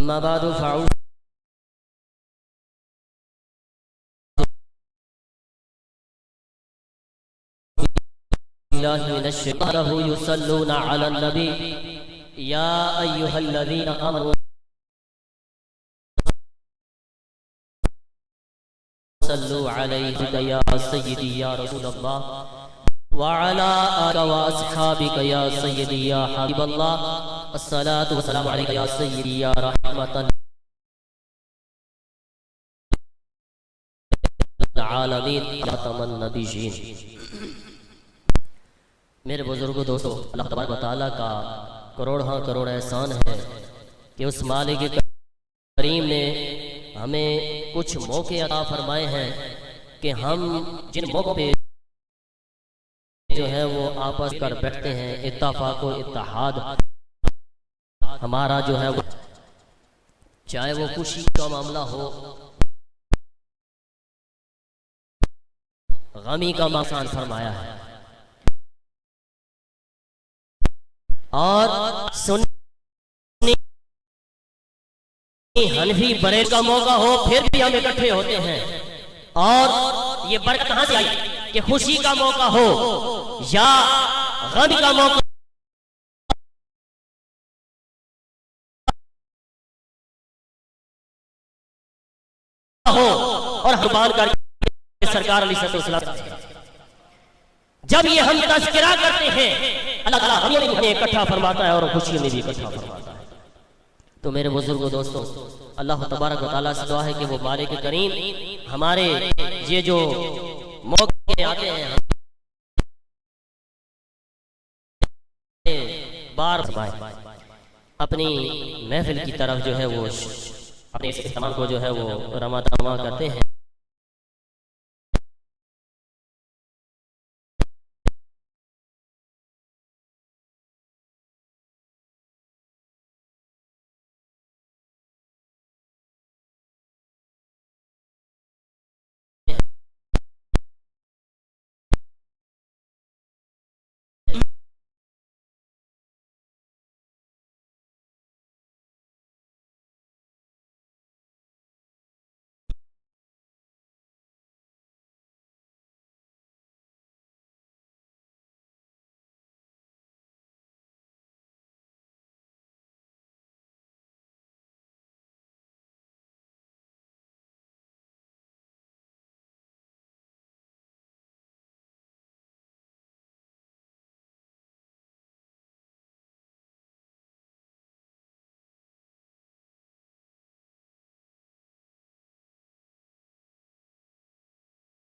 أما بعد فأعوذ بالله من الشيطان يصلون على النبي يا أيها الذين آمنوا صلوا عليه يا سيدي يا رسول الله وعلى آلك وأصحابك يا سيدي يا حبيب الله الصلاة والسلام عليك يا سيدي يا رحمة العالمين خاتم النبيين۔ میرے بزرگوں دوستو، اللہ تبارک و تعالیٰ کا کروڑ احسان ہے کہ اس مالک کریم نے ہمیں کچھ موقع عطا فرمائے ہیں کہ ہم جن موقع پہ جو ہے وہ آپس کر بیٹھتے ہیں، اتفاق و اتحاد ہمارا جو ہے وہ، چاہے وہ خوشی کا معاملہ ہو، غمی کا معاملہ فرمایا ہے، اور سنی حنفی بریل کا موقع ہو پھر بھی ہم اکٹھے ہوتے ہیں۔ اور یہ برکت کہاں سے آئی کہ خوشی کا موقع ہو یا غم کا موقع ہو، اور قربان کر کے سرکار علیہ السلام جب یہ ہم تذکرہ کرتے ہیں، اللہ تعالیٰ ہمیں اکٹھا فرماتا ہے اور خوشی میں بھی اکٹھا فرماتا ہے۔ تو میرے بزرگوں دوستوں، اللہ تبارک و تعالیٰ سے دعا ہے کہ وہ مالک کریم ہمارے یہ جو موقع آتے ہیں بار اپنی محفل کی طرف جو ہے وہ اپنے استعمال کو جو ہے وہ رواں دواں کرتے ہیں۔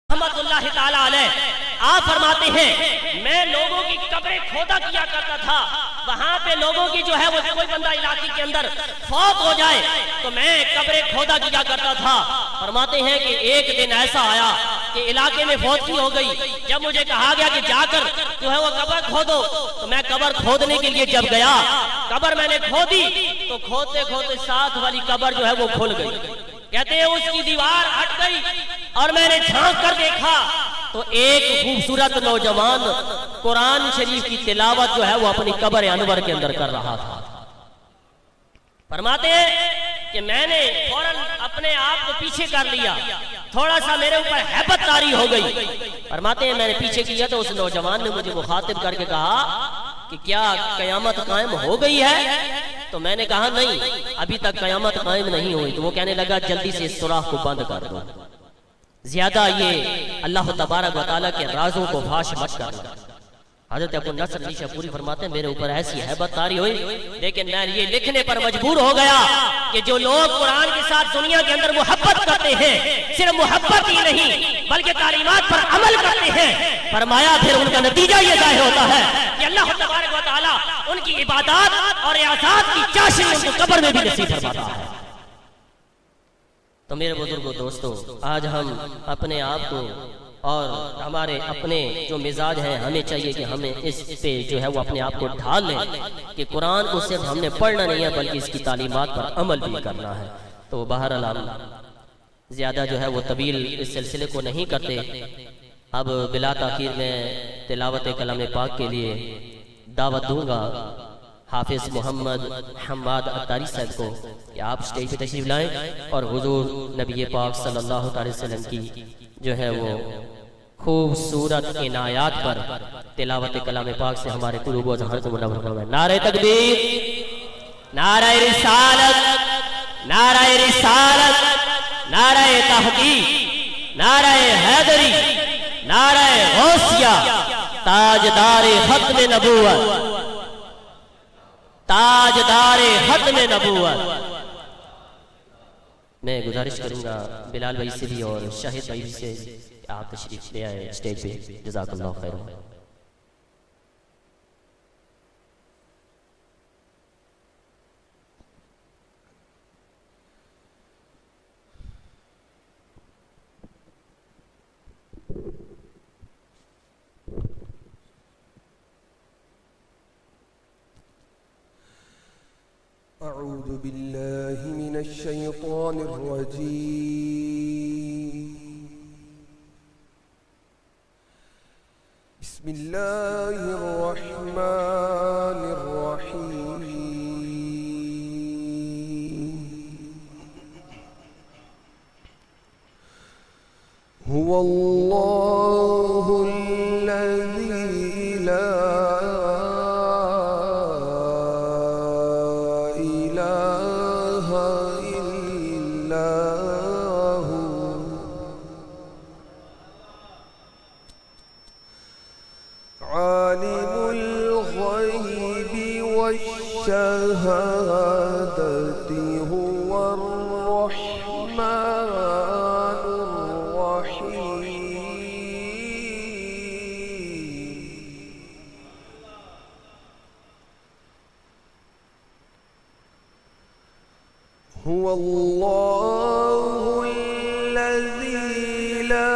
رحمت اللہ تعالیٰ علیہ آپ فرماتے ہیں میں لوگوں کی قبریں کھودا کیا کرتا تھا، وہاں پہ لوگوں کی جو ہے وہ کوئی بندہ علاقے کے اندر فوت ہو جائے تو میں قبریں کھودا کیا کرتا تھا۔ فرماتے ہیں کہ ایک دن ایسا آیا کہ علاقے میں فوتی ہو گئی، جب مجھے کہا گیا کہ جا کر جو ہے وہ قبر کھودو تو میں قبر کھودنے کے لیے جب گیا، قبر میں نے کھودی تو کھودتے کھودتے ساتھ والی قبر جو ہے وہ کھل گئی۔ کہتے ہیں اس کی دیوار ہٹ گئی اور میں نے جھانک کر دیکھا تو ایک خوبصورت نوجوان قرآن شریف کی تلاوت جو ہے وہ اپنی قبر انور کے اندر کر رہا تھا۔ فرماتے ہیں کہ میں نے فوراً اپنے آپ کو پیچھے کر لیا، تھوڑا سا میرے اوپر ہیبت طاری ہو گئی۔ فرماتے ہیں میں نے پیچھے کیا تو اس نوجوان نے مجھے مخاطب کر کے کہا کہ کیا قیامت قائم ہو گئی ہے؟ تو میں نے کہا نہیں، ابھی تک قیامت قائم نہیں ہوئی۔ تو وہ کہنے لگا جلدی سے اس سوراخ کو بند کر دو، زیادہ یہ اللہ تبارک و تعالیٰ کے رازوں کو فاش مت کرنا۔ حضرت ابو نصر علی شاہ پوری فرماتے ہیں میرے اوپر ایسی ہیبت طاری ہوئی، لیکن میں یہ لکھنے پر مجبور ہو گیا کہ جو لوگ قرآن کے ساتھ دنیا کے اندر محبت کرتے ہیں، صرف محبت ہی نہیں بلکہ تعلیمات پر عمل کرتے ہیں، فرمایا پھر ان کا نتیجہ یہ ظاہر ہوتا ہے کہ اللہ تبارک و تعالیٰ ان کی عبادات اور ریاضات کی چاشنی ان کو قبر میں بھی نصیب فرماتا ہے۔ تو میرے بزرگوں دوستو، آج ہم اپنے آپ کو اور ہمارے اپنے جو مزاج ہیں ہمیں چاہیے کہ ہمیں اس پہ جو ہے وہ اپنے آپ کو ڈھال لیں کہ قرآن کو صرف ہم نے پڑھنا نہیں ہے بلکہ اس کی تعلیمات پر عمل بھی کرنا ہے۔ تو بہرحال ہم زیادہ جو ہے وہ طویل اس سلسلے کو نہیں کرتے، اب بلا تاخیر میں تلاوت کلام پاک کے لیے دعوت دوں گا حافظ محمد حماد عطاری صاحب کو کہ آپ سٹیج پہ تشریف لائیں اور حضور نبی پاک صلی اللہ علیہ وسلم کی جو ہے وہ خوبصورت عنایات پر تلاوت کلام پاک سے ہمارے قلوب و اذہان کو منور فرمائیں۔ نعرہ تکبیر، نعرہ رسالت، نعرہ رسالت، نعرہ تحقیق، نعرہ حیدری، نعرہ غوثیہ، تاجدار ختم نبوت، تاجدار ختم نبوت۔ میں گزارش کروں گا بلال بھائی سے بھی اور شاہد بھائی سے کہ آپ تشریف لے آئے اسٹیج پہ، جزاک اللہ خیر۔ أعوذ بالله من الشيطان الرجيم. بسم الله الرحمن الرحيم. هو الله الذي لا الشهادة هو الرحمن الرحيم. هو الله الذي لا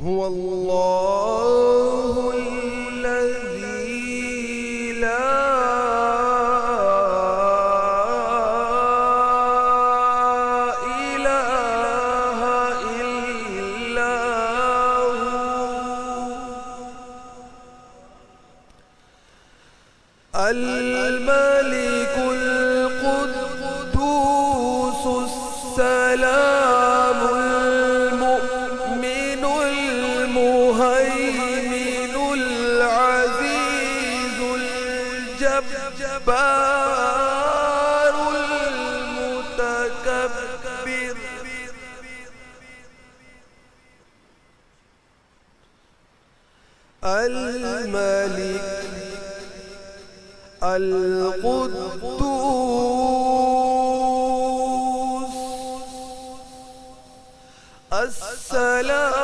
هو الله الذي لا إله إلا هو الملك القدوس السلام المؤمن المهيمن العزيز الجبار المتكبر. الملك القدوس السلام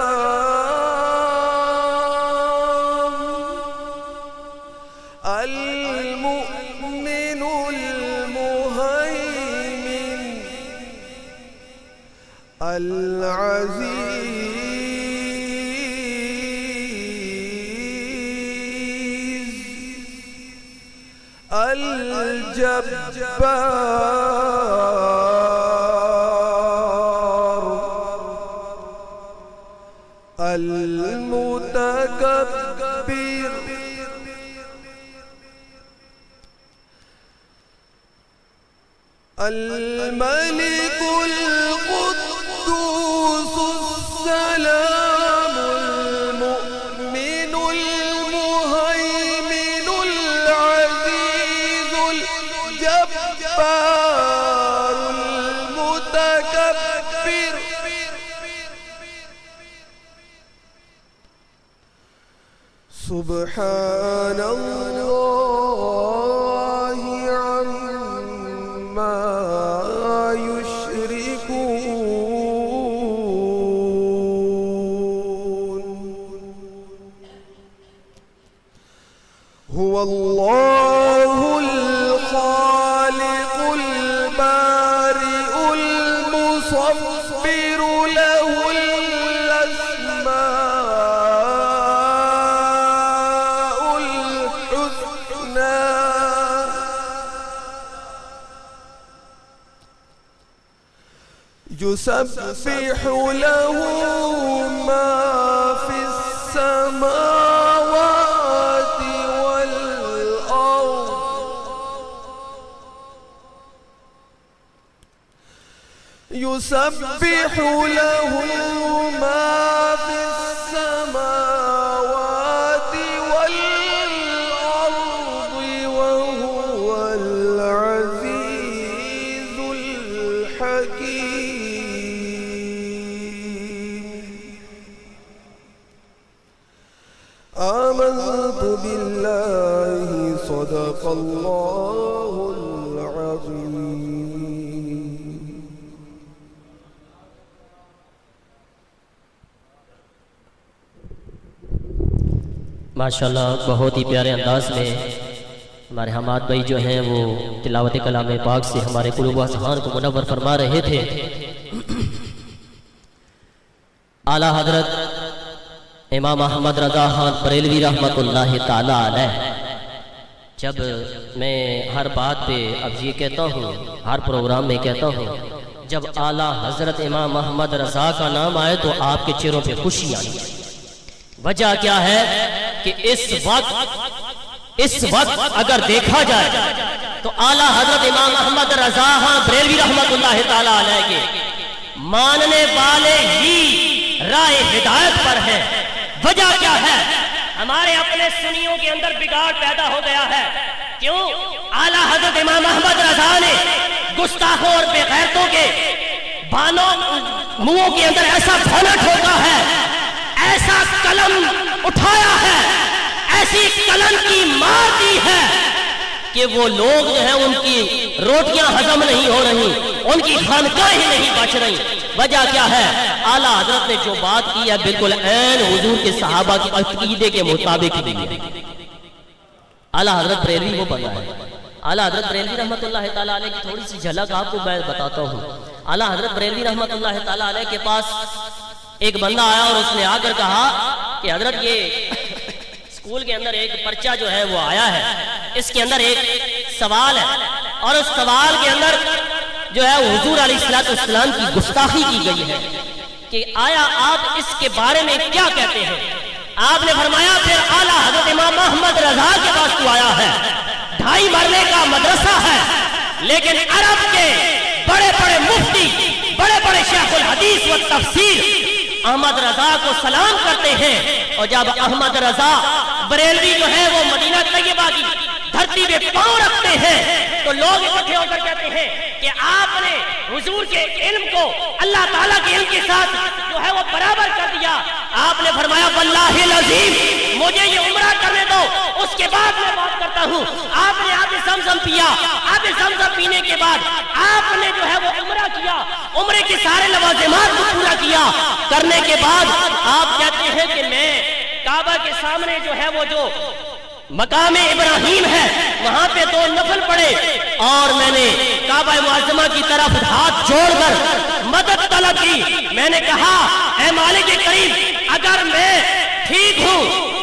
المؤمن المهيمن العزيز الجبار المتكبر. الملك القدوس السلام المؤمن المهيمن العزيز الجبار المتكبر. سبحان الله عما يشركون. هو الله الخالق البارئ المصور له الأسماء الحسنى يسبح له ما في السماوات والأرض يسبح له ما في السماوات والأرض وهو العزيز الحكيم آمنت بالله صدق الله العظيم ماشاءاللہ بہت ہی پیارے انداز میں ہمارے حماد بھائی جو ہیں وہ تلاوت کلام پاک سے ہمارے قلوب و اذہان کو منور فرما رہے تھے۔ اعلیٰ حضرت امام احمد رضا خان بریلوی رحمۃ اللہ تعالی علیہ، جب میں ہر بات پہ اب یہ کہتا ہوں، ہر پروگرام میں کہتا ہوں، جب اعلیٰ حضرت امام احمد رضا کا نام آئے تو آپ کے چہروں پہ خوشی آنی چاہیے۔ وجہ کیا ہے کہ اس وقت اگر دیکھا جائے تو اعلیٰ حضرت امام احمد رضا خان بریلوی رحمۃ اللہ تعالی علیہ کے ماننے والے ہی راہ ہدایت پر ہیں۔ وجہ کیا ہے؟ ہمارے اپنے سنیوں کے اندر بگاڑ پیدا ہو گیا ہے۔ کیوں؟ اعلیٰ حضرت امام احمد رضا نے گستاخوں اور بے غیرتوں کے منہوں کے اندر ایسا بھانا ٹھوکا ہے، ایسا قلم اٹھایا ہے، ایسی قلم کی مار دی ہے کہ وہ لوگ جو ہیں ان کی روٹیاں ہضم نہیں ہو رہی، ان کی خانقاہیں نہیں بچ رہی۔ وجہ کیا ہے؟ اعلیٰ حضرت نے جو بات کی ہے بالکل عین حضور کے صحابہ کے عقیدے کے مطابق کی ہے۔ اعلیٰ حضرت بریلوی وہ بندہ ہے۔ اعلیٰ حضرت بریلوی رحمۃ اللہ تعالیٰ علیہ کی تھوڑی سی جھلک آپ کو میں بتاتا ہوں۔ اعلیٰ حضرت بریلوی رحمۃ اللہ تعالیٰ علیہ کے پاس ایک بندہ آیا اور اس نے آ کر کہا کہ حضرت یہ اسکول کے اندر ایک پرچہ جو ہے وہ آیا ہے، اس کے اندر ایک سوال ہے اور اس سوال کے اندر جو ہے حضور علیہ السلام کی گستاخی کی گئی ہے کہ آیا آپ اس کے بارے میں کیا کہتے ہیں؟ آپ نے فرمایا پھر اعلیٰ حضرت امام احمد رضا کے پاس تو آیا ہے، 2.5 مرلے کا مدرسہ ہے، لیکن عرب کے بڑے بڑے مفتی، بڑے بڑے شیخ الحدیث و تفسیر احمد رضا کو سلام کرتے ہیں، اور جب احمد رضا بریلوی جو ہے وہ مدینہ طیبہ کی دھرتی پہ پاؤں رکھتے ہیں تو لوگ اکٹھے ہو کر کہتے ہیں کہ آپ نے حضور کے علم کو اللہ تعالیٰ کے علم کے ساتھ جو ہے وہ برابر کر دیا۔ آپ نے فرمایا واللہ العظیم مجھے یہ عمرہ کرنے دو، اس کے بعد میں بات کرتا ہوں۔ آپ نے آب زمزم پیا، آب زمزم پینے کے بعد آپ نے جو ہے وہ عمرہ کیا، عمرے کے سارے لوازمات کو پورا کیا، کرنے کے بعد آپ کہتے ہیں کہ میں کعبہ کے سامنے جو ہے وہ جو مقام ابراہیم ہے وہاں پہ 2 نفل پڑے اور میں نے کعبہ معظمہ کی طرف ہاتھ جوڑ کر مدد طلب کی۔ میں نے کہا اے مالک کریم، اگر میں ٹھیک ہوں،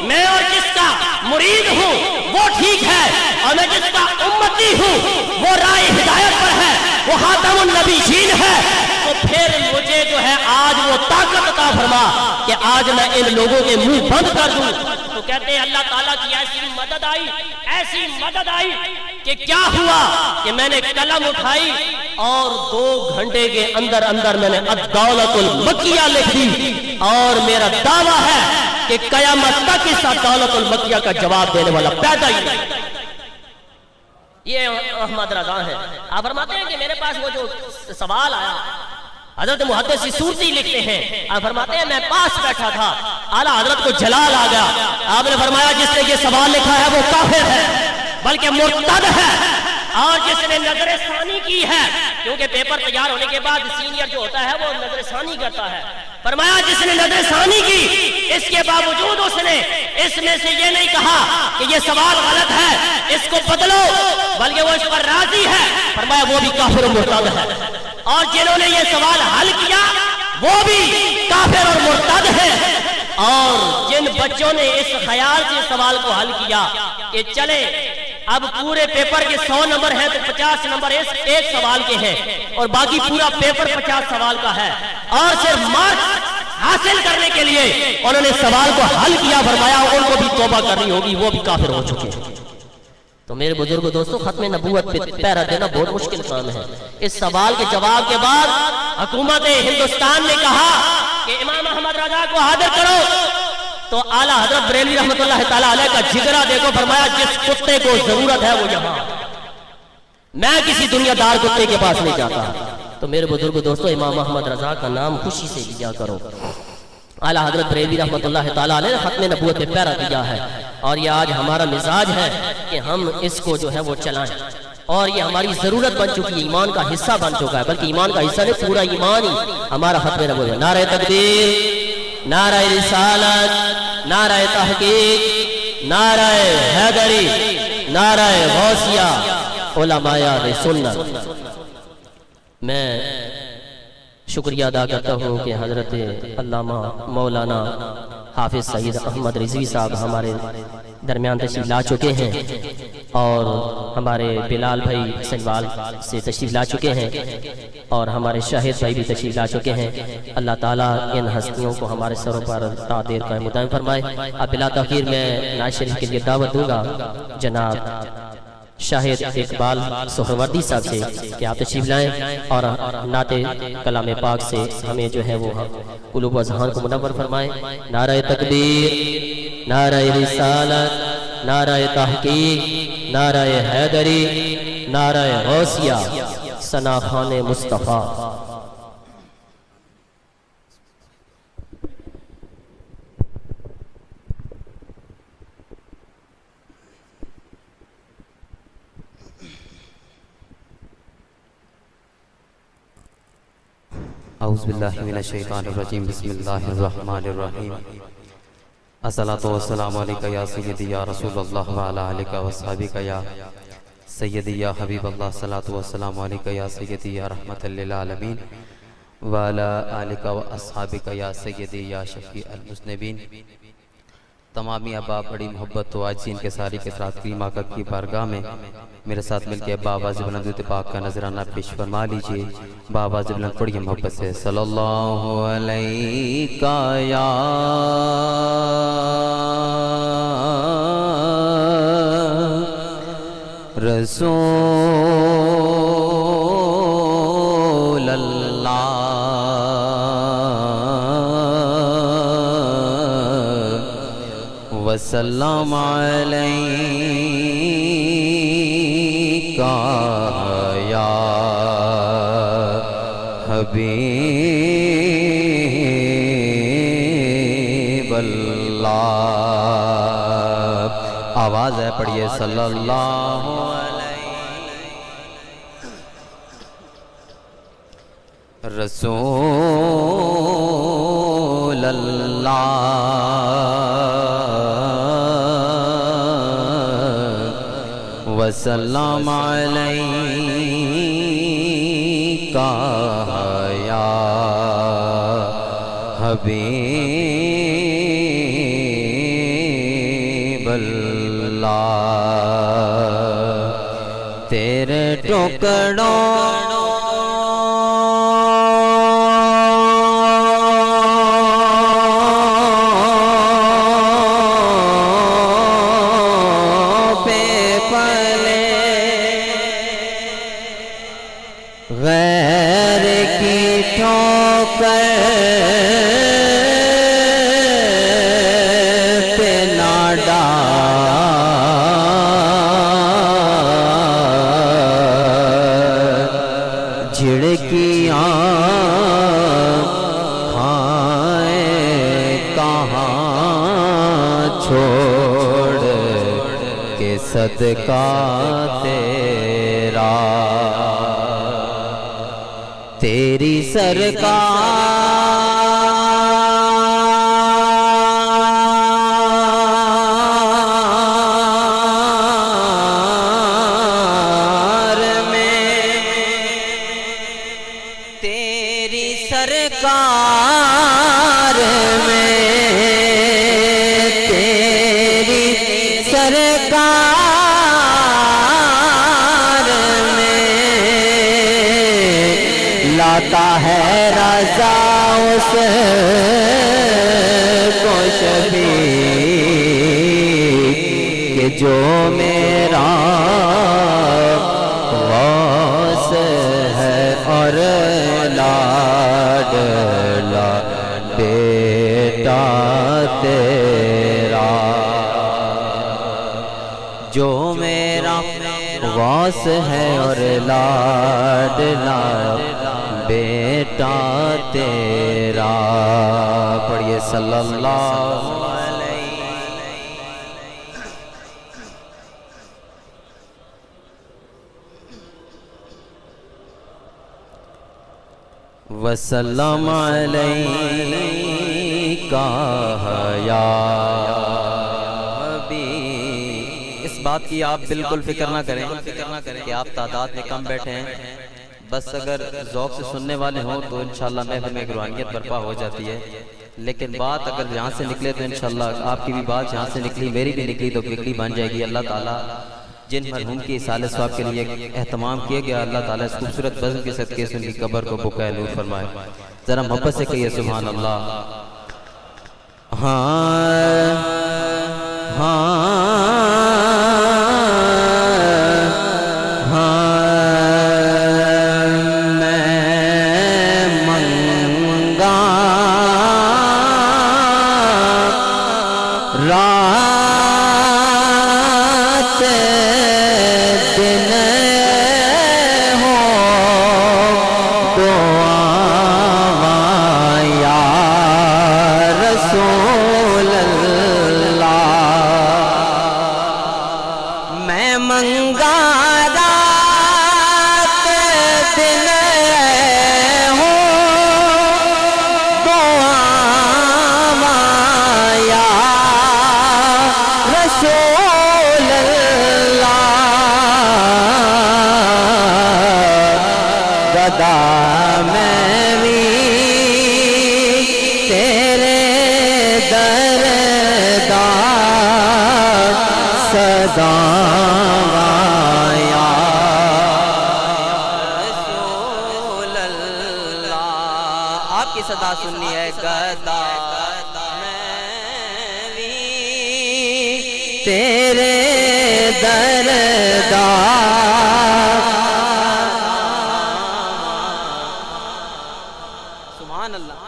میں اور جس کا مرید ہوں وہ ٹھیک ہے، اور میں جس کا امتی ہوں وہ راہ ہدایت پر ہے، وہ خاتم النبیین ہے، تو پھر مجھے جو ہے آج وہ طاقت عطا فرما کہ آج میں ان لوگوں کے منہ بند کر دوں۔ تو کہتے ہیں اللہ تعالیٰ کی ایسی مدد آئی کہ کیا ہوا کہ میں نے قلم اٹھائی اور 2 گھنٹے کے اندر میں نے الدولت المکیہ لکھ دی، اور میرا دعویٰ ہے کہ قیامت تک اس دولت المکیہ کا جواب دینے والا پیدا ہی نہیں۔ یہ احمد رضا ہے۔ آپ فرماتے ہیں کہ میرے پاس وہ جو سوال آیا، حضرت محدث سورتی لکھتے ہیں، آپ فرماتے ہیں میں پاس بیٹھا تھا، اعلیٰ حضرت کو جلال آ گیا، آپ نے فرمایا جس نے یہ سوال لکھا ہے وہ کافر ہے بلکہ مرتد ہے، اور جس نے نظر ثانی کی ہے، کیونکہ پیپر تیار ہونے کے بعد سینئر جو ہوتا ہے وہ نظر ثانی کرتا ہے، فرمایا جس نے نظر ثانی کی اس کے باوجود اس نے اس میں سے یہ نہیں کہا کہ یہ سوال غلط ہے اس کو بدلو، بلکہ وہ اس پر راضی ہے، فرمایا وہ بھی کافر و مرتد ہے۔ اور جنہوں نے یہ سوال حل کیا وہ بھی کافر اور مرتد ہے۔ اور جن بچوں نے اس خیال سے سوال کو حل کیا کہ چلے اب پورے پیپر کے 100 نمبر ہیں تو 50 نمبر اس ایک سوال کے ہیں اور باقی پورا پیپر 50 سوال کا ہے، اور صرف مارکس حاصل کرنے کے لیے انہوں نے سوال کو حل کیا، فرمایا ان کو بھی توبہ کرنی ہوگی، وہ بھی کافر ہو چکے ہیں۔ تو میرے بزرگ دوستو، ختم نبوت پہ پہرا دینا بہت مشکل کام ہے۔ اس سوال کے جواب کے بعد حکومت ہندوستان نے کہا کہ امام احمد رضا کو حاضر کرو، تو اعلیٰ حضرت بریلوی رحمۃ اللہ تعالیٰ علیہ کا جگرا دیکھو، فرمایا جس کتے کو ضرورت ہے وہ یہاں، میں کسی دنیا دار کتے کے پاس نہیں جاتا۔ تو میرے بزرگ دوستو، امام احمد رضا کا نام خوشی سے لیا کرو۔ اعلیٰ حضرت بریلوی رحمۃ اللہ تعالیٰ علیہ نے ختم نبوت پہ پیرا دیا ہے، اور یہ آج ہمارا مزاج ہے کہ ہم اس کو جو ہے وہ چلائیں، اور یہ ہماری ضرورت بن چکی ہے، ایمان کا حصہ بن چکا ہے، بلکہ ایمان کا حصہ نہیں، پورا ایمان ہی ہمارا ختم نبوت ہے۔ نعرہ تکبیر، نعرہ رسالت، نعرہ تحقیق، نعرہ حیدری، نعرہ غوثیہ، علماء سنت۔ میں شکریہ ادا کرتا ہوں کہ حضرت علامہ مولانا حافظ سید احمد رضوی صاحب ہمارے درمیان تشریف لا چکے ہیں، اور ہمارے بلال بھائی سنوال سے تشریف لا چکے ہیں، اور ہمارے شاہد بھائی بھی تشریف لا چکے ہیں۔ اللہ تعالیٰ ان ہستیوں کو ہمارے سروں پر تا دیر قائم دائم فرمائے۔ اب بلا تاخیر میں نعت شریف کے لیے دعوت دوں گا جناب شاہد اقبال سہروردی صاحب سے کہ آپ تشریف لائیں اور نعت کلام پاک سے ہمیں جو ہے وہ قلوب و اذہان کو منور فرمائیں۔ نعرہ تکبیر، نعرہ رسالت، نعرہ تحقیق، نعرہ حیدری، نعرہ غوثیہ، ثنا خوان مصطفیٰ۔ اعوذ باللہ من الشیطان الرجیم، بسم اللہ الرحمن الرحیم۔ الصلاۃ والسلام علیکہ یا سیدی یا رسول اللہ وعلی آلکہ وصحبہ یا سیدی یا حبیب اللہ، الصلاۃ والسلام علیکہ یا سیدی یا رحمت للعالمین وعلی آلکہ واصحابہ یا سیدی یا شفیع المذنبین۔ تمامی ابا بڑی محبت و عاجزی ان کے ساری کے ساتھ کریم آقا کی بارگاہ میں میرے ساتھ مل کے بابا بلند پاک کا نذرانہ پیش فرما لیجئے۔ بابا بلند پڑھیے محبت سے، صلی اللہ علیہ یا رسول اللہ وسلم علیکہ یا حبیب اللہ۔ آواز ہے پڑھیے، صلی اللہ علیہ رسول اللہ وسلم علیکہ یا حبیب اللہ۔ تیرے ٹکڑوں غیر کی ٹھوکر پہ نہ ڈال، جھڑکیاں کھائیں کہاں چھوڑ کے صدقہ تیرا، تیری سرکار سرکار میں تیری سرکار میں لاتا ہے رضا اس کو شفیع کہ جو میرا غوث ہے اور لاڈلا بیٹا تیرا جو میرا غوث ہے اور لاڈلا بیٹا تیرا پڑھیے صلی اللہ علیہ وسلم علیکہ یا حبیب۔ اس بات کی آپ بالکل فکر نہ کریں کہ آپ تعداد میں کم بیٹھے ہیں، بس اگر ذوق سے سننے والے ہوں تو انشاءاللہ محفل میں ایک روحانیت برپا ہو جاتی ہے، لیکن بات اگر یہاں سے نکلے تو انشاءاللہ آپ کی بھی بات یہاں سے نکلی، میری بھی نکلی تو بگڑی بن جائے گی۔ اللہ تعالیٰ جن مرحوم کی اصالہ ثواب کے لیے اہتمام کیا گیا، اللہ تعالیٰ اس خوبصورت بزم کے صدقے سے ان کی قبر کو بقائے نور فرمائے۔ ذرا محبت سے کہیے سبحان اللہ۔ رات دن ہو دعا یا رسول اللہ، میں منگا رات دن ہو دعا یا رسول اللہ، گدا میں بھی تیرے دردار صدا یا رسول اللہ۔ آپ کی صدا سننی ہے گدا تیرے دردار، سبحان اللہ،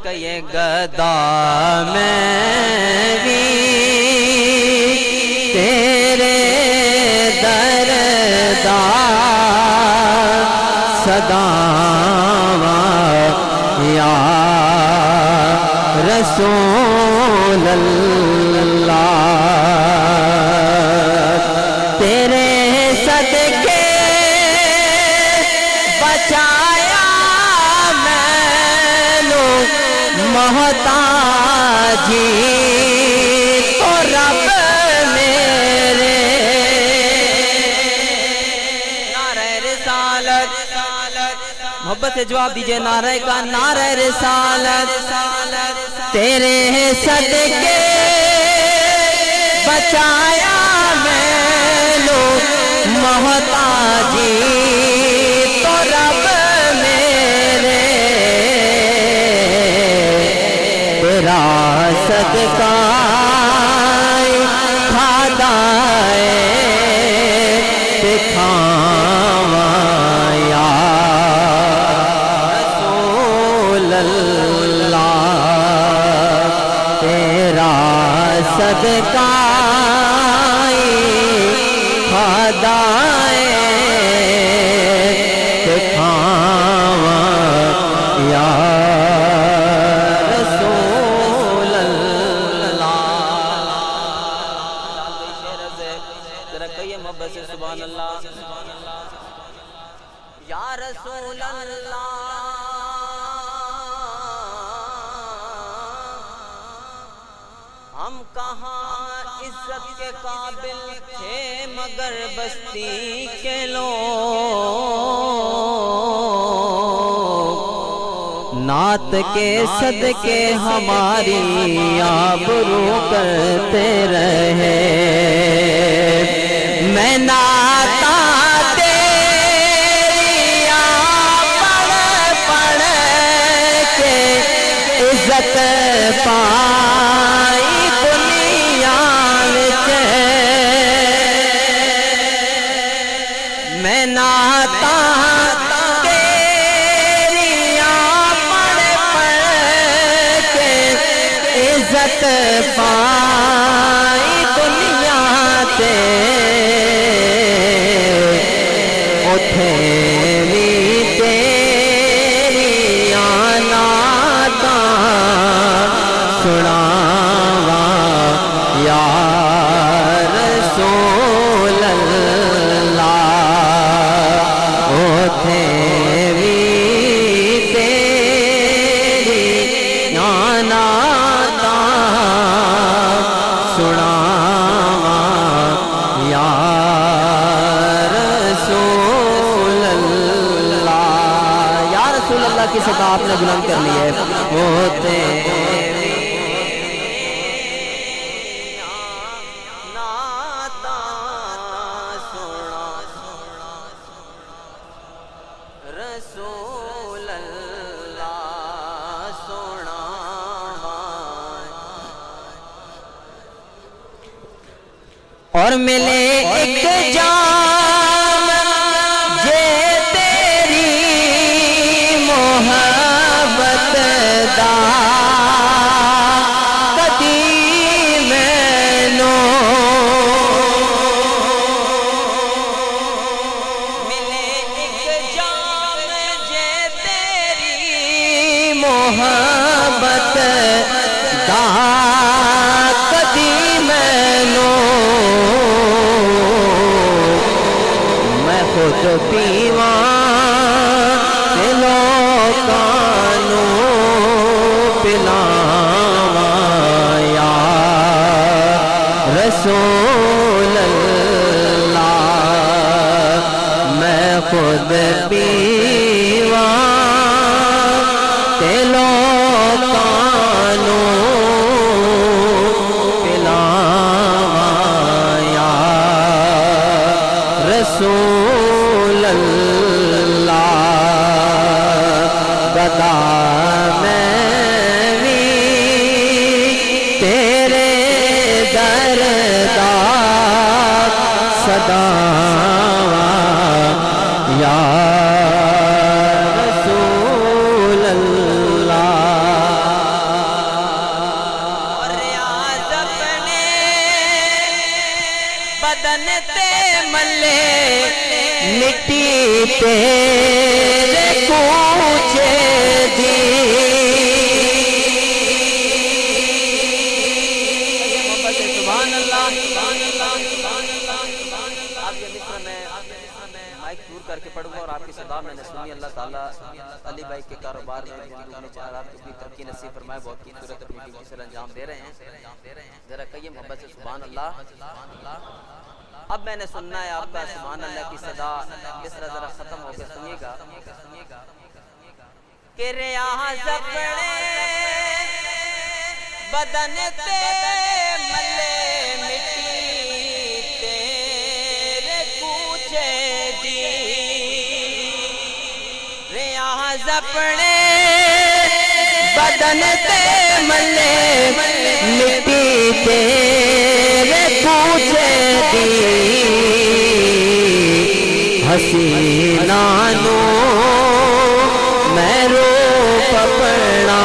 کہیے گدا میں بھی تیرے دردار صدا یا رسول اللہ، تیرے صدقے بچایا میں لوگ محتاجی تو رب میرے نعرہ رسالت، محبت سے جواب دیجئے نعرہ کا نعرہ رسالت، تیرے صدقے بچایا میں لوگ محتاجی تو رب میرے تیرا صدقہ کھادائے دکھاواں یا رسول اللہ، تیرا صدقہ کھادائے دکھاواں یا رسول اللہ۔ ذرا کہیے محبت سے سبحان اللہ، یا رسول اللہ، ہم کہاں عزت کے قابل تھے مگر بستی کے لوگ، نہ نعت کے صدقے ہماری آبرو کرتے رہے میں نعتاں عزت پائی دنیا وچ میں نعتاں تیریاں پڑھ پڑھ کے عزت پائی دنیا تے اوتھے وی تیریاں نعتاں سناواں یا رسول اللہ اوتھے وی تیریاں نعتاں سناواں یا رسول اللہ یا رسول اللہ کی صدا آپ نے بلند کر لی ہے ہوتے رسول اللہ سونا اور ملے ایک جام جے تیری محبت دا کدی مینوں ملے ایک جام جے تیری محبت دا کدی مینوں میں خود پیواں تے لوکاں نوں پلاواں یا رسول اللہ میں خود پیواں تے لوکاں نوں پلاواں یا رسول اللہ گدا میں بھی تیرے در دا صدا یا رسول اللہ اور ریاض اپنے بدن تے ملے مٹی تیرے کوچے دی سبحان اللہ آپ یہ مصر میں مائک دور کر کے پڑھوں گا اور آپ کی صدا میں نے سنی اللہ تعالیٰ علی بھائی کے کاروبار میں چار آپ کی ترقی نصیب فرمائے بہت خوبصورت اپنی ڈیوٹی سے انجام دے رہے ہیں ذرا کہیے محبت سے سبحان اللہ اب میں نے سننا ہے آپ کا سبحان اللہ کی صدا کس طرح ذرا ختم ہو کے سنیے گا کہ ریاض اپنے بدن تے ملے مٹی تیرے کوچے دی ریاض اپنے بدن تے ملے مٹی تیرے کوچے دی حسینہ نوں میں روپ اپنا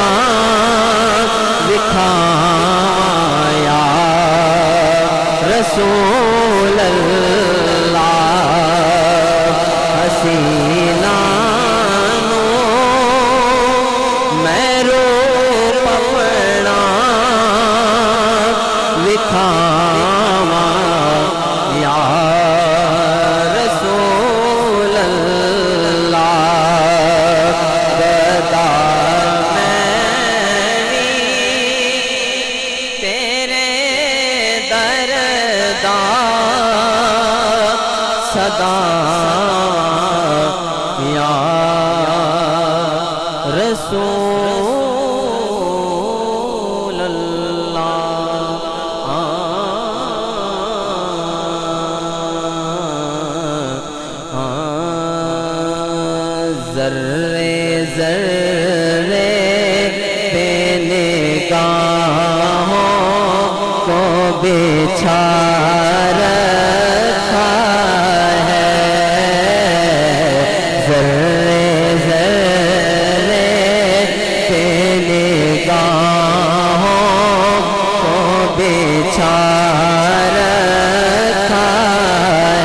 دکھاواں یا رسول اللہ حسینہ نوں میں روپ اپنا دکھاواں یا رسول اللہ گدا میں بھی تیرے در دا صدا یا رسول ذرے ذرے پہ نگاہوں کو بچھا رکھا ہے ذرے ذرے پہ نگاہوں کو بچھا رکھا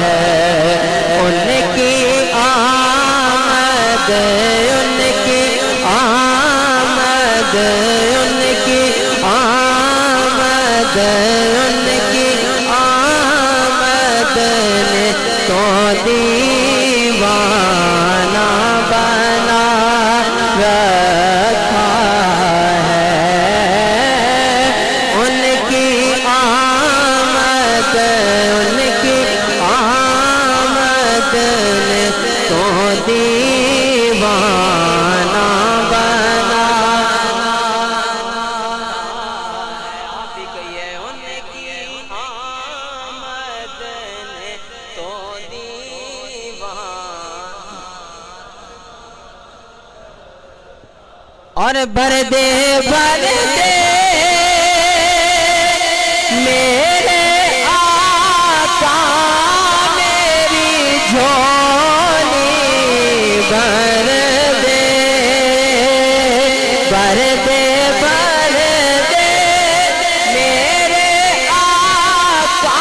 ہے ان کی آمد ان کی آمد ان کی آمد ان کی آمد نے تو دیوانہ بنا رکھا ہے ان کی آمد ان کی آمد نے تو دیوانہ بنا آپ بھی کہیے ان کی آمد نے تو دیوانہ اور بھر دے میرے آقا میری جھولی بھر دے بھر دے بھر دے میرے آقا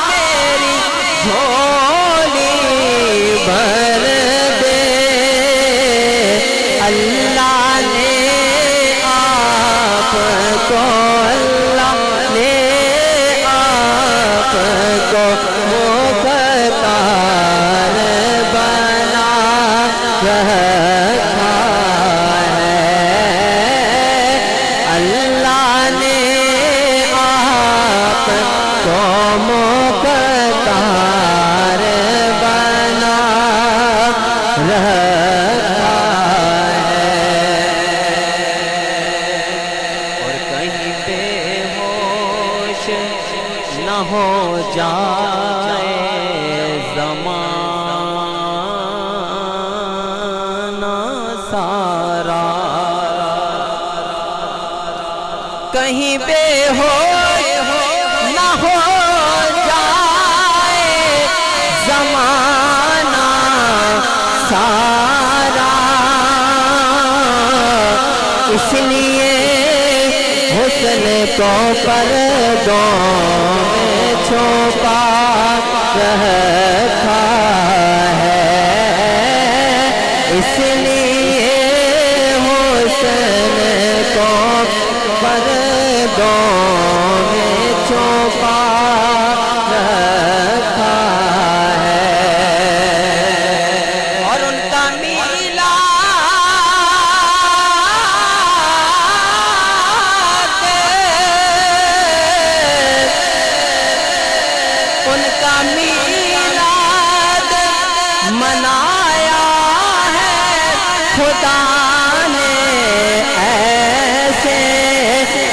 میری جھولی بھر دے اللہ نے آپ کو اللہ نے آپ کو مختار بنا رکھا ہے اللہ نے آپ کو مختار بنا رکھا اور کہیں پہ ہوش نہ ہو جائے زمانہ سارا کہیں بے ہوش نہ ہو جائے زمانہ سارا اس لیے حسن کو پردوں میں چھپا رکھا ہے اس لیے حسن کو پردوں میں چھپا رکھا ہے اور ان کا ان کا میلاد منایا ہے خدا نے ایسے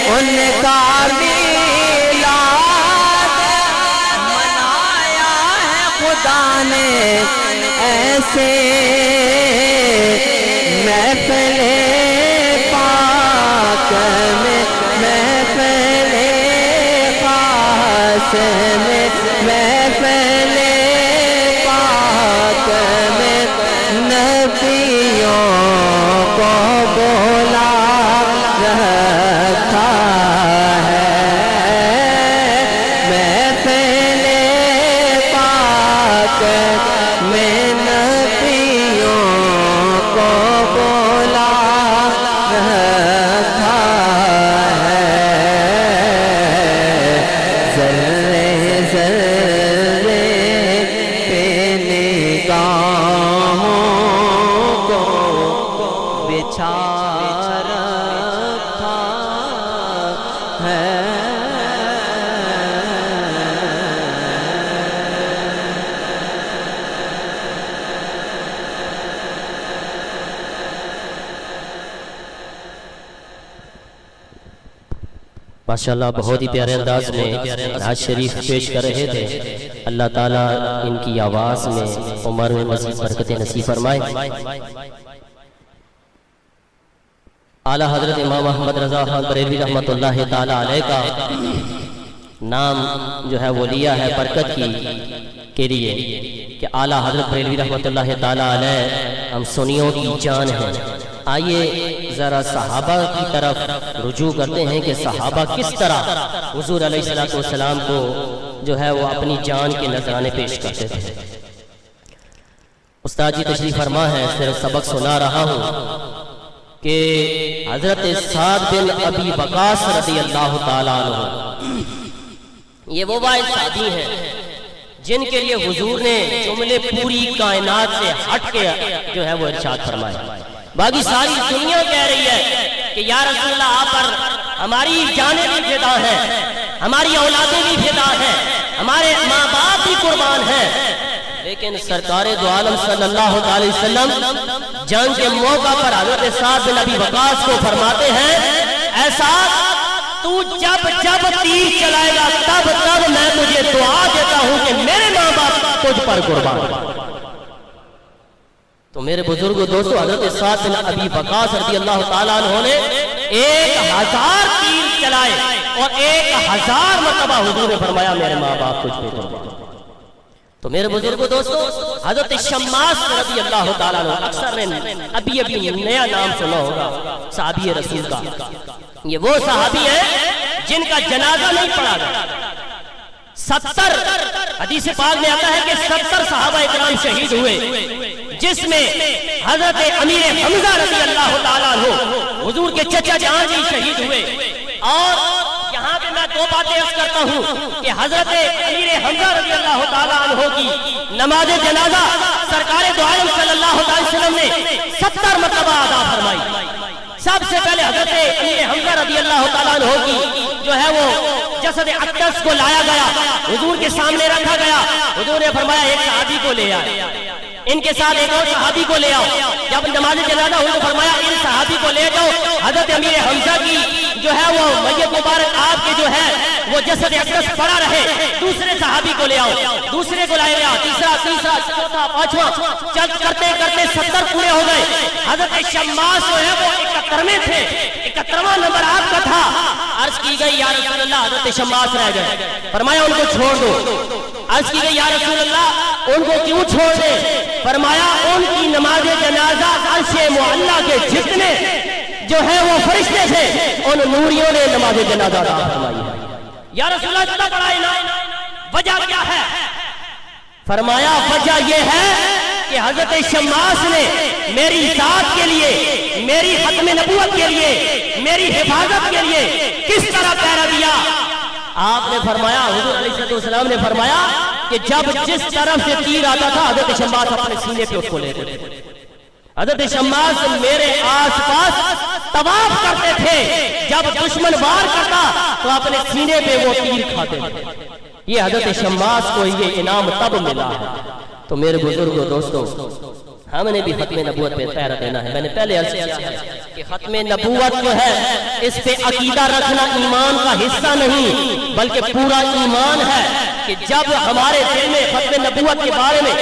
ان کا میلاد منایا ہے خدا نے ایسے محفل پاک میں محفل خاص میں محفل پاک میں نبیوں کو بولا رکھا ہے محفل پاک میں نبیوں کو بولا رکھا ماشاءاللہ بہت ہی پیارے انداز میں نعت شریف پیش کر رہے تھے. اللہ تعالیٰ ان کی آواز میں عمر میں مزید برکت نصیب فرمائے. اعلیٰ حضرت امام محمد رضا خان بریلوی رحمۃ اللہ تعالیٰ علیہ کا نام جو ہے وہ لیا ہے برکت کے لیے کہ اعلیٰ حضرت بریلوی رحمۃ اللہ تعالیٰ علیہ ہم سنیوں کی جان ہیں. آئیے ذرا صحابہ کی طرف رجوع کرتے ہیں کہ صحابہ کس طرح حضور علیہ السلام کو جو ہے وہ اپنی جان کے نذرانے پیش کرتے تھے. استاد جی تشریف فرما ہے، صرف سبق سنا رہا ہوں کہ حضرت سعد بن ابی وقاص رضی اللہ تعالیٰ عنہ یہ وہ واحد صحابی ہیں جن کے لیے حضور نے جملے پوری کائنات سے ہٹ کے جو ہے وہ ارشاد فرمایا. باقی ساری دنیا کہہ رہی ہے کہ یا رسول اللہ آپ پر ہماری جانیں بھی فدا ہیں، ہماری اولادیں بھی فدا ہیں، ہمارے ماں باپ بھی قربان ہیں، لیکن سرکار دو عالم صلی اللہ علیہ وسلم جنگ کے موقع پر حضرت سعد بن ابی وقاص کو فرماتے ہیں ایسا تو جب جب تیر چلائے گا تب تب میں تجھے دعا دیتا ہوں کہ میرے ماں باپ تجھ پر قربان. تو میرے بزرگوں دوستو حضرت سعد بن ابی وقاص رضی اللہ تعالیٰ عنہ نے 1000 تیر چلائے اور 1000 مرتبہ حضور نے فرمایا میرے ماں باپ تجھ پر قربان. تو میرے بزرگوں دوستو حضرت شماس رضی اللہ تعالیٰ عنہ اکثر نے ابھی نیا نام سنا ہوگا صحابی رسول کا. یہ وہ صحابی ہیں جن کا جنازہ نہیں پڑھا گیا. 70 حدیث پاک میں آتا ہے کہ 70 صحابہ اکرام شہید ہوئے جس میں حضرت امیر حمزہ رضی اللہ تعالیٰ عنہ حضور کے چچا جان جی شہید ہوئے. اور یہاں پہ میں دو باتیں عرض کرتا ہوں کہ حضرت امیر حمزہ رضی اللہ تعالیٰ عنہ کی نماز جنازہ سرکار دو عالم صلی اللہ علیہ وسلم نے 70 مرتبہ ادا فرمائی. سب سے پہلے حضرت امیر حمزہ رضی اللہ تعالیٰ عنہ کی جو ہے وہ جسد اقدس کو لایا گیا، حضور کے سامنے رکھا گیا. حضور نے فرمایا ایک صحابی کو لے آئے، ان کے ساتھ ایک اور صحابی کو لے آؤ. جب نماز جنازہ ہوئی تو فرمایا ان صحابی کو لے جاؤ. حضرت امیر حمزہ کی جو ہے وہ میت مبارک آپ کے جو ہے وہ جسد اقدس پڑا رہے. دوسرے صحابی کو لے آؤ، دوسرے کو لائے گیا، تیسرا چوتھا پانچواں چل کرتے کرتے 70 پورے ہو گئے. حضرت شماس جو ہے وہ 71 تھے، 71واں نمبر آپ کا تھا. عرض کی گئی یا رسول اللہ حضرت شماس رہ گئے. فرمایا ان کو چھوڑ دو. عرض کی گئی یا رسول اللہ ان کو کیوں چھوڑ دے؟ فرمایا ان کی نماز جنازہ عرش معلیٰ کے جتنے جو ہے وہ فرشتے تھے ان نوریوں نے نماز جنازہ ادا فرمائی ہے. یا رسول اللہ اتنا بڑا انعام، وجہ کیا ہے؟ فرمایا وجہ یہ ہے کہ حضرت شماس نے میری ذات کے لیے، میری ختم نبوت کے لیے، میری حفاظت کے لیے کس طرح پہرا دیا. آپ نے فرمایا، حضور علیہ السلام نے فرمایا کہ جب جس طرف سے تیر آتا تھا حضرت شماس اپنے سینے پہ اس کو لیتے تھے. حضرت شماس میرے آس پاس طواف کرتے تھے، جب دشمن وار کرتا تو اپنے سینے پہ وہ تیر کھاتے تھے. یہ حضرت شماس کو یہ انعام تب ملا ہے. تو میرے بزرگوں دوستوں ہم نے بھی ختم نبوت پہ پہرا دینا ہے. میں نے پہلے عرض کیا ہے کہ ختم نبوت جو ہے اس پہ عقیدہ رکھنا ایمان کا حصہ نہیں بلکہ پورا ایمان ہے کہ جب ہمارے دل میں ختم نبوت کے بارے میں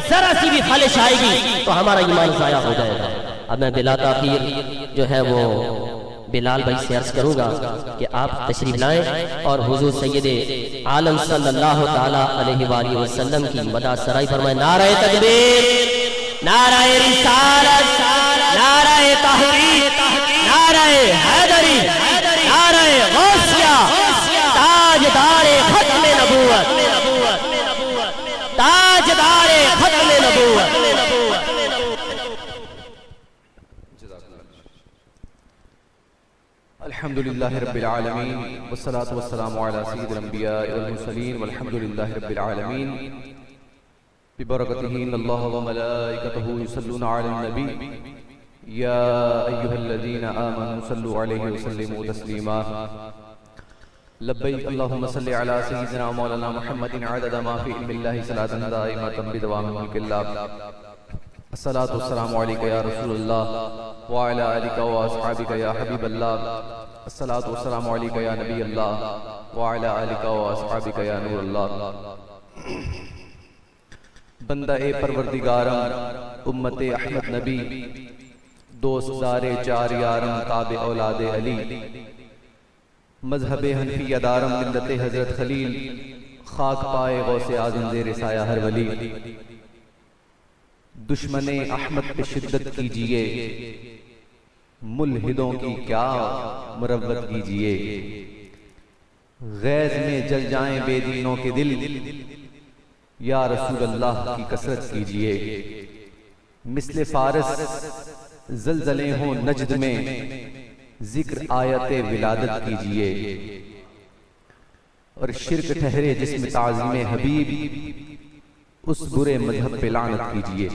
ذرا سی بھی خلش آئے گی تو ہمارا ایمان ضائع ہو جائے گا. اب میں بلا تاخیر جو ہے وہ بلال بھائی سے عرض کروں گا کہ آپ تشریف لائیں اور حضور سید عالم صلی اللہ تعالی علیہ وآلہ وسلم کی مدح سرائی فرمائیں. نعرہ تکبیر، نعرہ رسالت، نعرہ تحقیق، نعرہ حیدری، نعرہ غوثیہ، تاجدار ختم نبوت، تاجدار ختم نبوت. الحمدللہ رب العالمین والصلاة والسلام علی سید الانبیاء والمرسلین والحمدللہ رب العالمین ببرکتہ ان اللہ وملائکتہ یصلون علی النبی یا ایہا الذین آمنوا صلوا علیہ وسلموا تسلیما. لبیک اللہم صلی علی سیدنا مولانا محمد عدد ما فی علم اللہ صلاة دائمة بدوام ملک اللہ. الصلاة والسلام علیکہ یا رسول اللہ وعلی آلکہ واصحابکہ یا حبیب اللہ. الصلاۃ والسلام علیک یا نبی اللہ وعلی آلک واصحابک یا نور اللہ۔ بندہ پروردگارم امت احمد نبی دوست دار چار یارم تابع اولاد علی مذہب حنفیہ دارم ملت حضرت خلیل خاک پائے غوث اعظم زیر سایہ ہر ولی۔ دشمن احمد پہ شدت کیجئے ملحدوں کی کیا مروت کیجئے، غیظ میں جل جائیں بے دینوں کے دل، یا رسول اللہ کی کثرت کیجئے۔ مثل فارس زلزلے ہوں نجد میں ذکر آیت ولادت کیجئے، اور شرک ٹھہرے جس میں تعظیم حبیب اس برے مذہب پہ لعنت کیجئے۔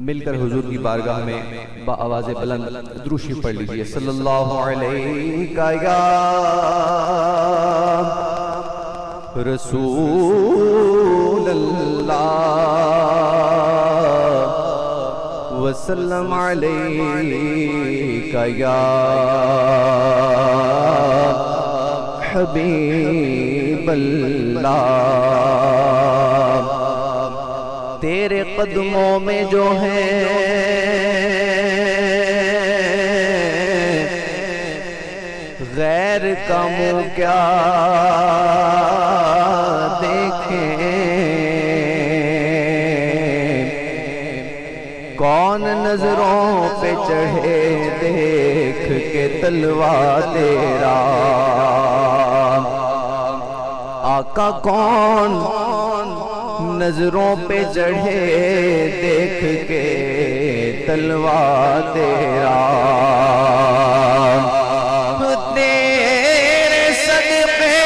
مل کر حضور کی بارگاہ میں با آواز بلند درود شریف پڑھ لیجئے۔ صلی اللہ علیہ یا رسول اللہ وسلم علیک یا حبیب اللہ۔ تیرے قدموں میں جو ہے غیر کا منہ کیا دیکھیں، کون نظروں پہ چڑھے دیکھ کے تلوار تیرا، آقا کون نظروں پہ چڑھے دیکھ کے تلوار تیرا، تیرے صدقے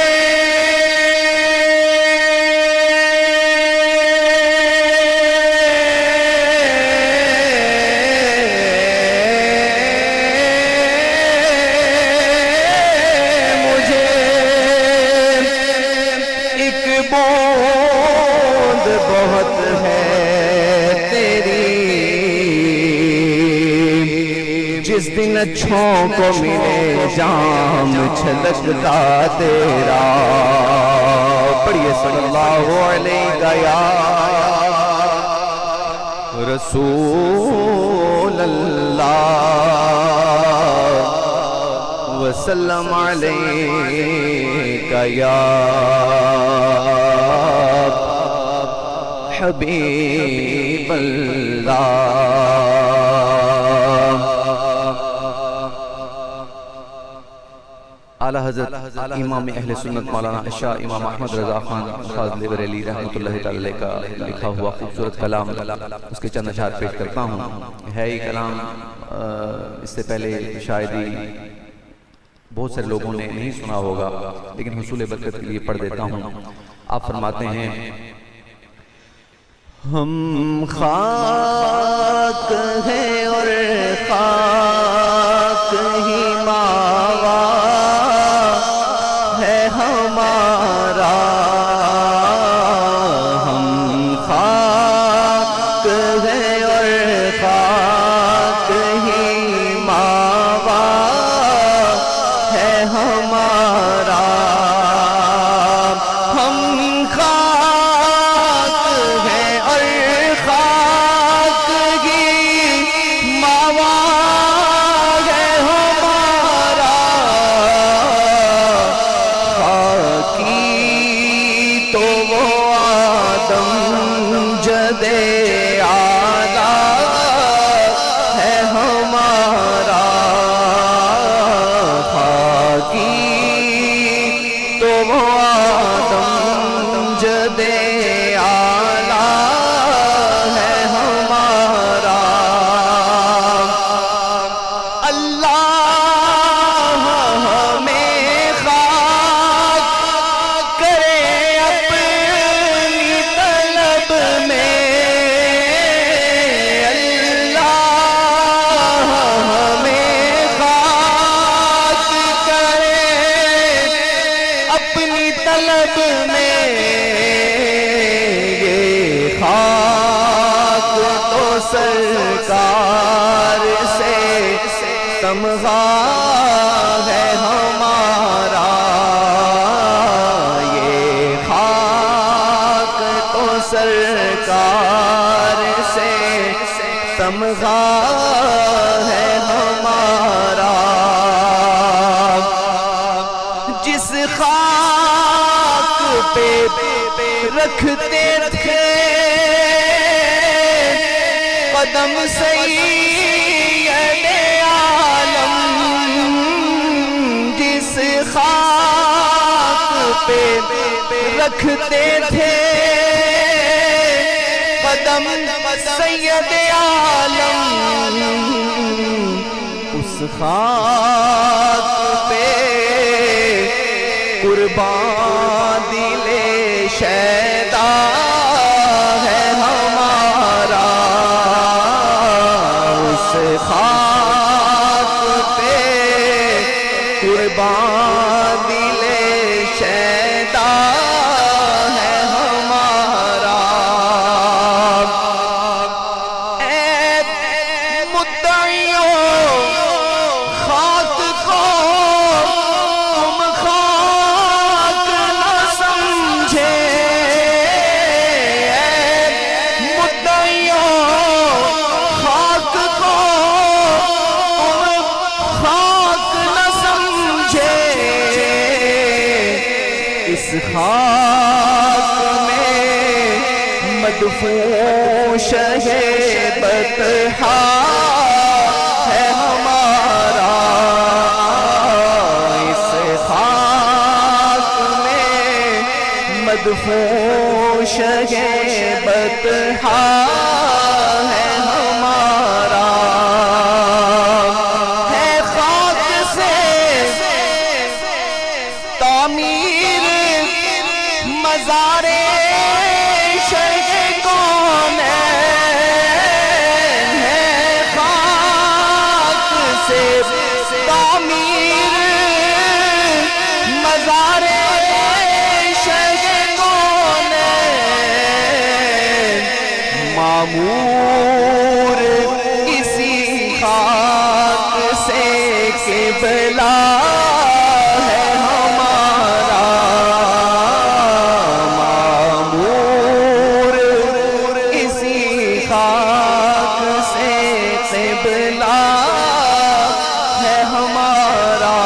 مجھے ایک بوند بہت ہے تیری، جس دن اچھوں کو ملے جام چھلکتا تیرا۔ پڑھیے صلی اللہ علیہ یا رسول اللہ وسلم علیہ یا حبیب اللہ۔ اعلی حضرت امام اہل سنت مولانا شاہ امام احمد رضا خان فاضل بریلی رحمۃ اللہ تعالی کا لکھا ہوا خوبصورت کلام، اس کے چند اشعار پیش کرتا ہوں۔ ہے یہ کلام اس سے پہلے شاید ہی بہت سارے لوگوں نے نہیں سنا ہوگا، لیکن حصول برکت کے لیے پڑھ دیتا ہوں۔ آپ فرماتے ہیں، ہم خاک ہیں اور خاک ہی ماوا ہے ہمارا، ہم خاک ہیں اور خاک ہی ماوا ہے ہمارا، ہم خاک ہیں اور خاک ہی ماوا ہے ہمارا، خاکی تو وہ آدم جد اعلیٰ ہے ہمارا، خاکی تو وہ آدم جد اعلیٰ ہے ہمارا، اللہ ہمیں خاک کرے اپنی طلب میں، اللہ ہمیں خاک کرے اپنی طلب میں، تمغہ ہے ہمارا، یہ خاک تو سرکار سے تمغہ ہے ہمارا، جس خاک پہ رکھتے تھے قدم سید عالم، جس خاک پہ رکھتے تھے قدم سید عالم، اس خاک پہ قربان دل شیدا ہے ہمارا، اس خاک پہ قربان دل شیدا ہے ہمارا، اے مدعیوں خاک کو تم خاک نہ سمجھے، اے مدعیوں خاک کو تم خاک نہ سمجھے، اس خاک میں مدفون شہ بطحا ہے ہمارا، اس خاک میں مدفون شہ بطحا ہے ہمارا، ہے خاک سے تعمیر مزار شیخ کونین، ہے خاک سے تعمیر مزار شیخ کونین، معمور اسی خاک سے قبلہ ہے ہمارا، معمور اسی خاک سے قبلہ ہے ہمارا،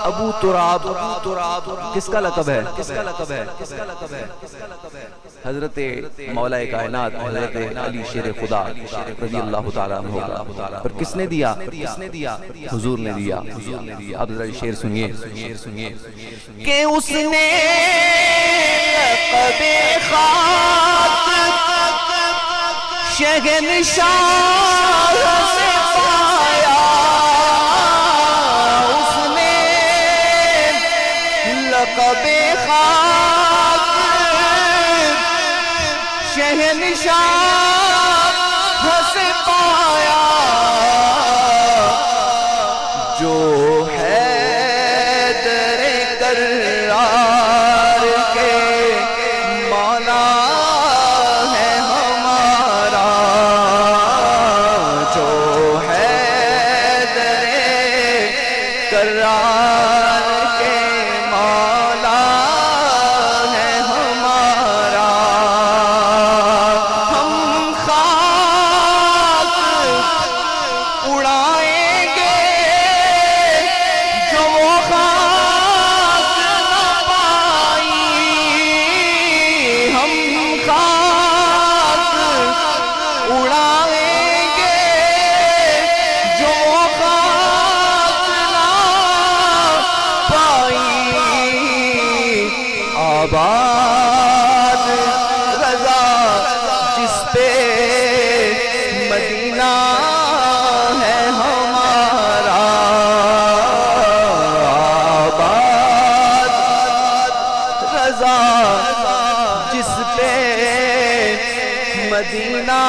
ابو تراب کس کا لقب ہے؟ حضرت مولا کائنات حضرت علی شیر خدا رضی اللہ تعالیٰ عنہ کا، اور کس نے دیا؟ حضور نے دیا۔ آپ ذرا شعر سنیے کہ اس نے لقب خاک شہنشاہ سے پایا، اس نے لقب خاک شہنشاہ سے پایا، جو حیدر کرار کے مولا ہے ہمارا، جو حیدر کرار کے مولا ہے ہمارا، ہم خاک اڑائیں گے جو وہ خاک نہ پائی، ہم خاک اڑائیں گے جو وہ خاک نہ پائی، آباد رضا جس پہ مدینہ ہے ہمارا، آباد رضا جس پہ مدینہ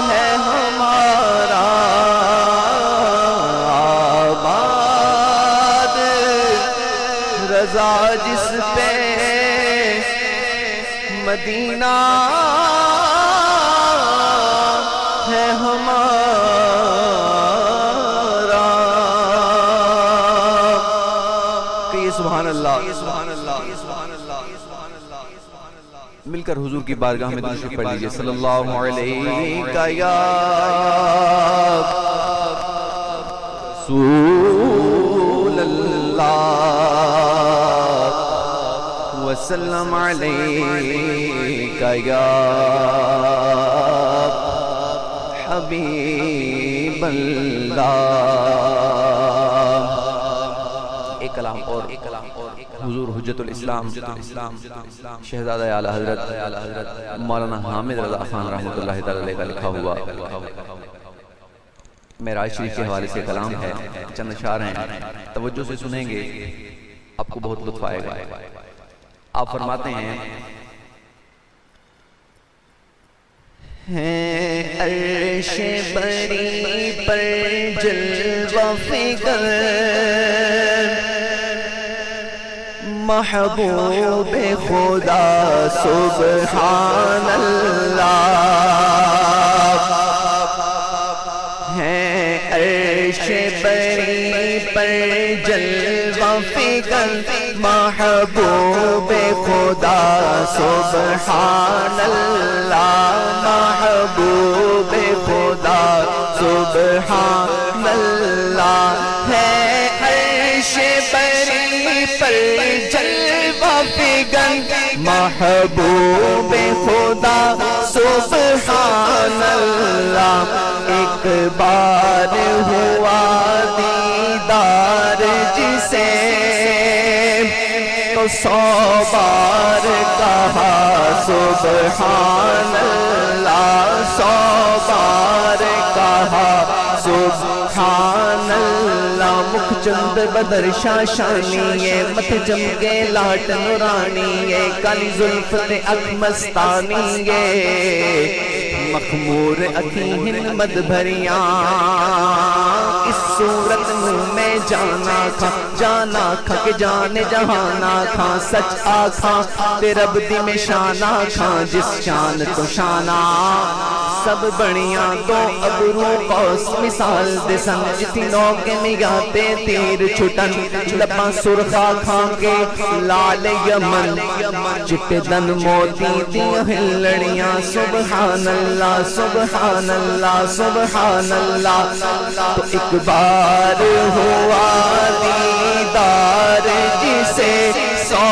ہے ہمارا، آباد رضا جس پہ مدینہ ہے ہمارا۔ کہیے سبحان اللہ، مل کر حضور کی بارگاہ میں درود شریف پڑھ لیجئے صلی اللہ علیہ یا رسول اللہ وسلم علیہ یا حبیب اللہ۔ ایک کلام اور حضور حجت الاسلام شہزادہ اعلی حضرت مولانا حامد رضا خان رحمۃ اللہ تعالی علیہ کا لکھا ہوا معراج شریف کے حوالے سے کلام ہے، چند اشعار ہیں، توجہ سے سنیں گے آپ کو بہت لطف آئے گا۔ آپ فرماتے ہیں عرش بری پر جلوہ فکر محبوب خدا سبحان اللہ ہے، عرش بری پر جلوہ فکر محبوب خدا سبحان اللہ، محبوب خدا سبحان اللہ ہے، عرش بری پر جلوہ فکر محبوب خدا سبحان اللہ۔ ایک بار ہوا دیدار جسے تو 100 بار کہا سبحان اللہ، 100 بار کہا سبحان اللہ۔ مکھ چند بدر شاشانی ہے، مت جم کے لاٹ نورانی ہے، کالی زلف تے اکھ مستانی ہے، مخمور اکھیں مد بھریاں، اس صورت میں جانا کھا کہ جان جہانا کھا، سچ آکھاں تے رب دی میں شانا کھا، جس شان تو شانا سب بڑیاں تو ابرو قوس مثال دے سن، جتھی نوکے میں گاتے تیر چھٹن، لباں سرخا کھا کے لال یمن، چٹے دن موتی دیاں ہلڑیاں سبحان اللہ سبحان اللہ سبحان اللہ۔ تو ایک بار ہوا دیدار جسے 100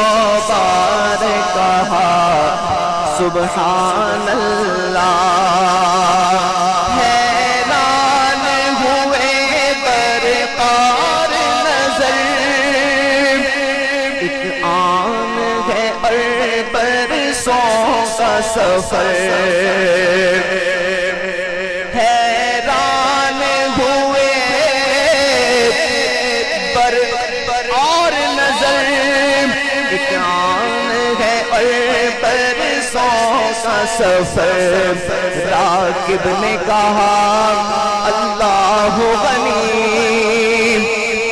بار کہا سبحان اللہ، حیران ہوئے برقار نظر، ایک آن ہے اور برسوں کا سفر، حیران ہوئے اور نظر، ایک آن ہے اور برسوں کا سفر، راکب نے کہا اللہ غنی،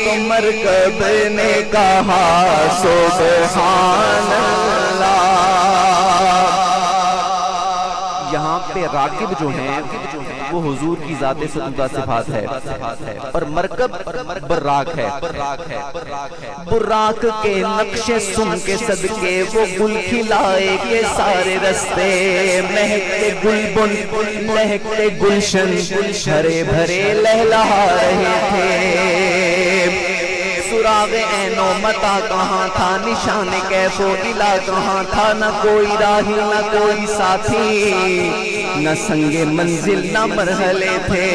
تو مرکب نے کہا سبحان اللہ۔ یہاں پہ راکب جو ہیں وہ حضور کی ذات ستودہ صفات ہے، اور مرکب براق ہے۔ براق کے نقش سن کے صدقے وہ گل کھلائے کے سارے رستے، مہکتے گلبن لہکتے گلشن، ہرے بھرے لہلہا رہے تھے، سراغ عین و متا کہاں تھا، نشان کیف و الا کہاں تھا، نہ کوئی راہی نہ کوئی ساتھی، نہ سنگ منزل نہ مرحلے تھے،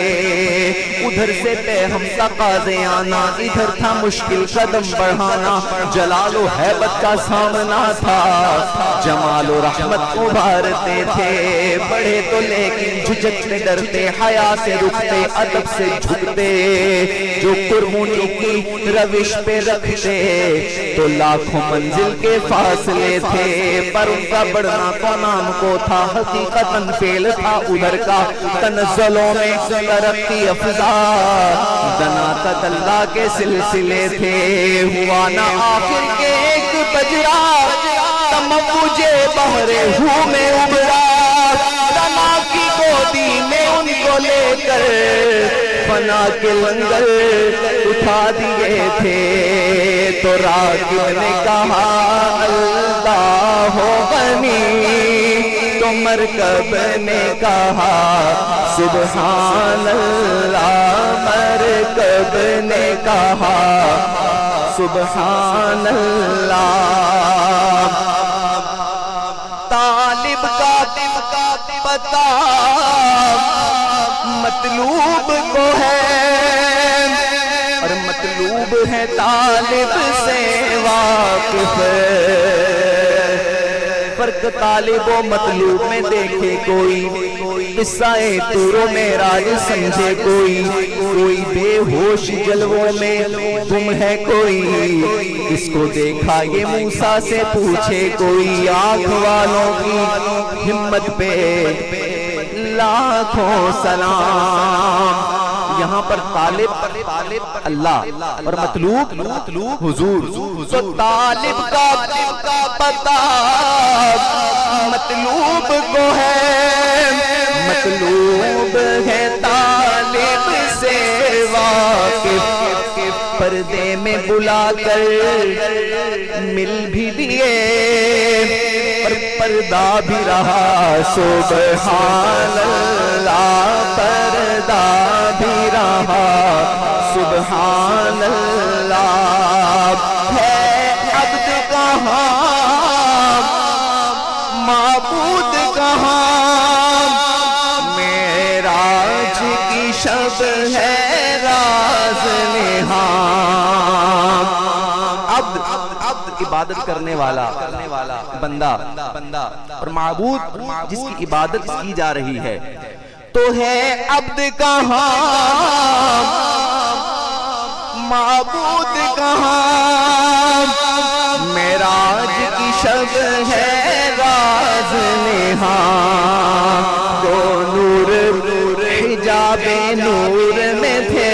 ادھر سے پہ ہم تقاضے آنا، ادھر تھا مشکل قدم بڑھانا، جلال و حیبت کا سامنا تھا، جمال و رحمت ابھارتے تھے، بڑھے تو لیکن جھجکتے ڈرتے، حیا سے رکتے ادب سے جھکتے، جو قربانی کی روش پہ رکھتے تو لاکھوں منزل کے فاصلے تھے، پر ان کا بڑھنا تو نام کو تھا، حقیقتاً فیل تھا ادھر کا، تنزلوں میں ترقی افزا، دنا تدلہ کے سلسلے تھے، ہوا نہ آخر کے ایک بجرا، تموج بحر ہوں میں ابھرا، دنا کی کو گودی میں ان کو لے کر فنا کے لنگر اٹھا دیے تھے تو راغب نے کہا اللہ غنی تو مرکب نے کہا سبحان اللہ مرکب نے کہا سبحان اللہ طالب کا پتہ مطلوب کو ہے اور مطلوب ہے طالب سے واقف فرق طالب و مطلوب میں دیکھے کوئی قصہ طور و معراج سمجھے کوئی بے ہوش جلووں میں گم ہے کوئی اس کو دیکھا یہ موسیٰ سے پوچھے کوئی آنکھ والوں کی ہمت پہ لاکھوں سلام یہاں پر طالب اللہ اور مطلوب حضور تو طالب کا پتہ مطلوب کو ہے مطلوب ہے طالب سے واقف پردے میں بلا کر مل بھی دیے اور پردہ بھی رہا سبحان اللہ پردہ بھی رہا سبحان اللہ ہے عبد کہاں معبود کہاں معراج کی شب ہے راز نہاں عبد عبادت کرنے والا بندہ اور معبود جس کی عبادت کی جا رہی ہے تو ہے عبد کہاں معبود کہاں معراج کی شب ہے راز نہاں تو نور حجاب نور میں تھے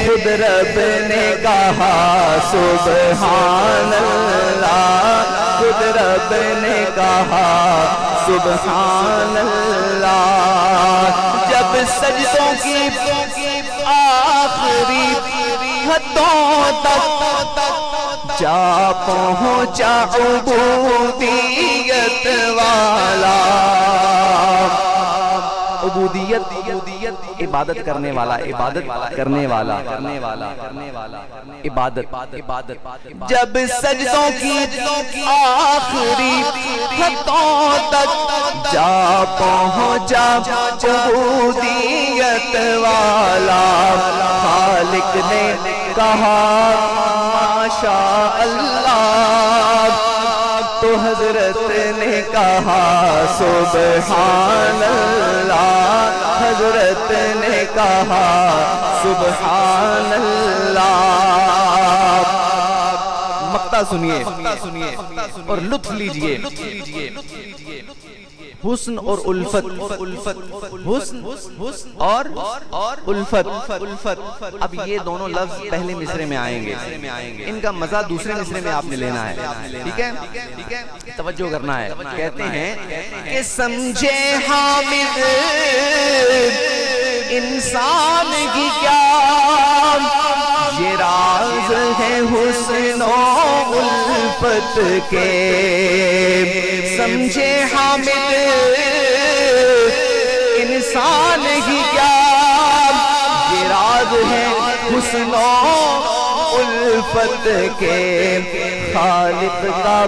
خود رب نے کہا سبحان اللہ خود رب نے کہا سبحان اللہ جب سجدوں کی آخری حدوں تک جا پہنچا عبودیت والا عبودیت عبادت کرنے والا عبادت جب سجدوں کی آخری حدوں تک جا پہنچا عبودیت والا خالق نے کہا ماشاء اللہ تو حضرت نے کہا سبحان اللہ حضرت نے کہا سبحان اللہ مقطع سنیے اور لطف لیجئے حسن اور الفت حسن اور الفت اب یہ دونوں لفظ پہلے مصرے میں آئیں گے ان کا مزہ دوسرے مصرے میں آپ نے لینا ہے ٹھیک ہے توجہ کرنا ہے کہتے ہیں کہ سمجھے حامد انسان کی کیا یہ راز ہے حسن و الفت کے سمجھے حامد انسان کی کیا یہ راز ہے حسن و الفت کے خالق کا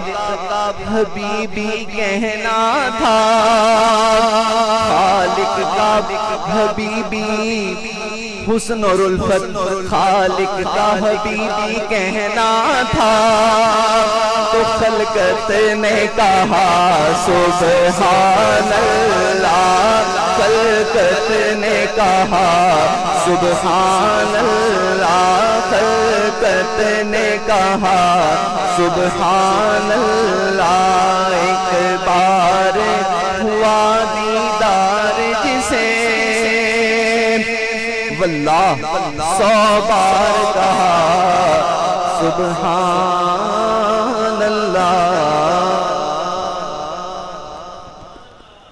حبیبی کہنا تھا خالق کا حبیبی حسن اور الفت خالق کا حبیبی کہنا تھا تو خلقت نے کہا سبحان اللہ خلقت نے کہا سبحان اللہ خلقت نے کہا سبحان اللہ ایک بار ہوا دیدار جسے واللہ 100 بار کہا سبحان اللہ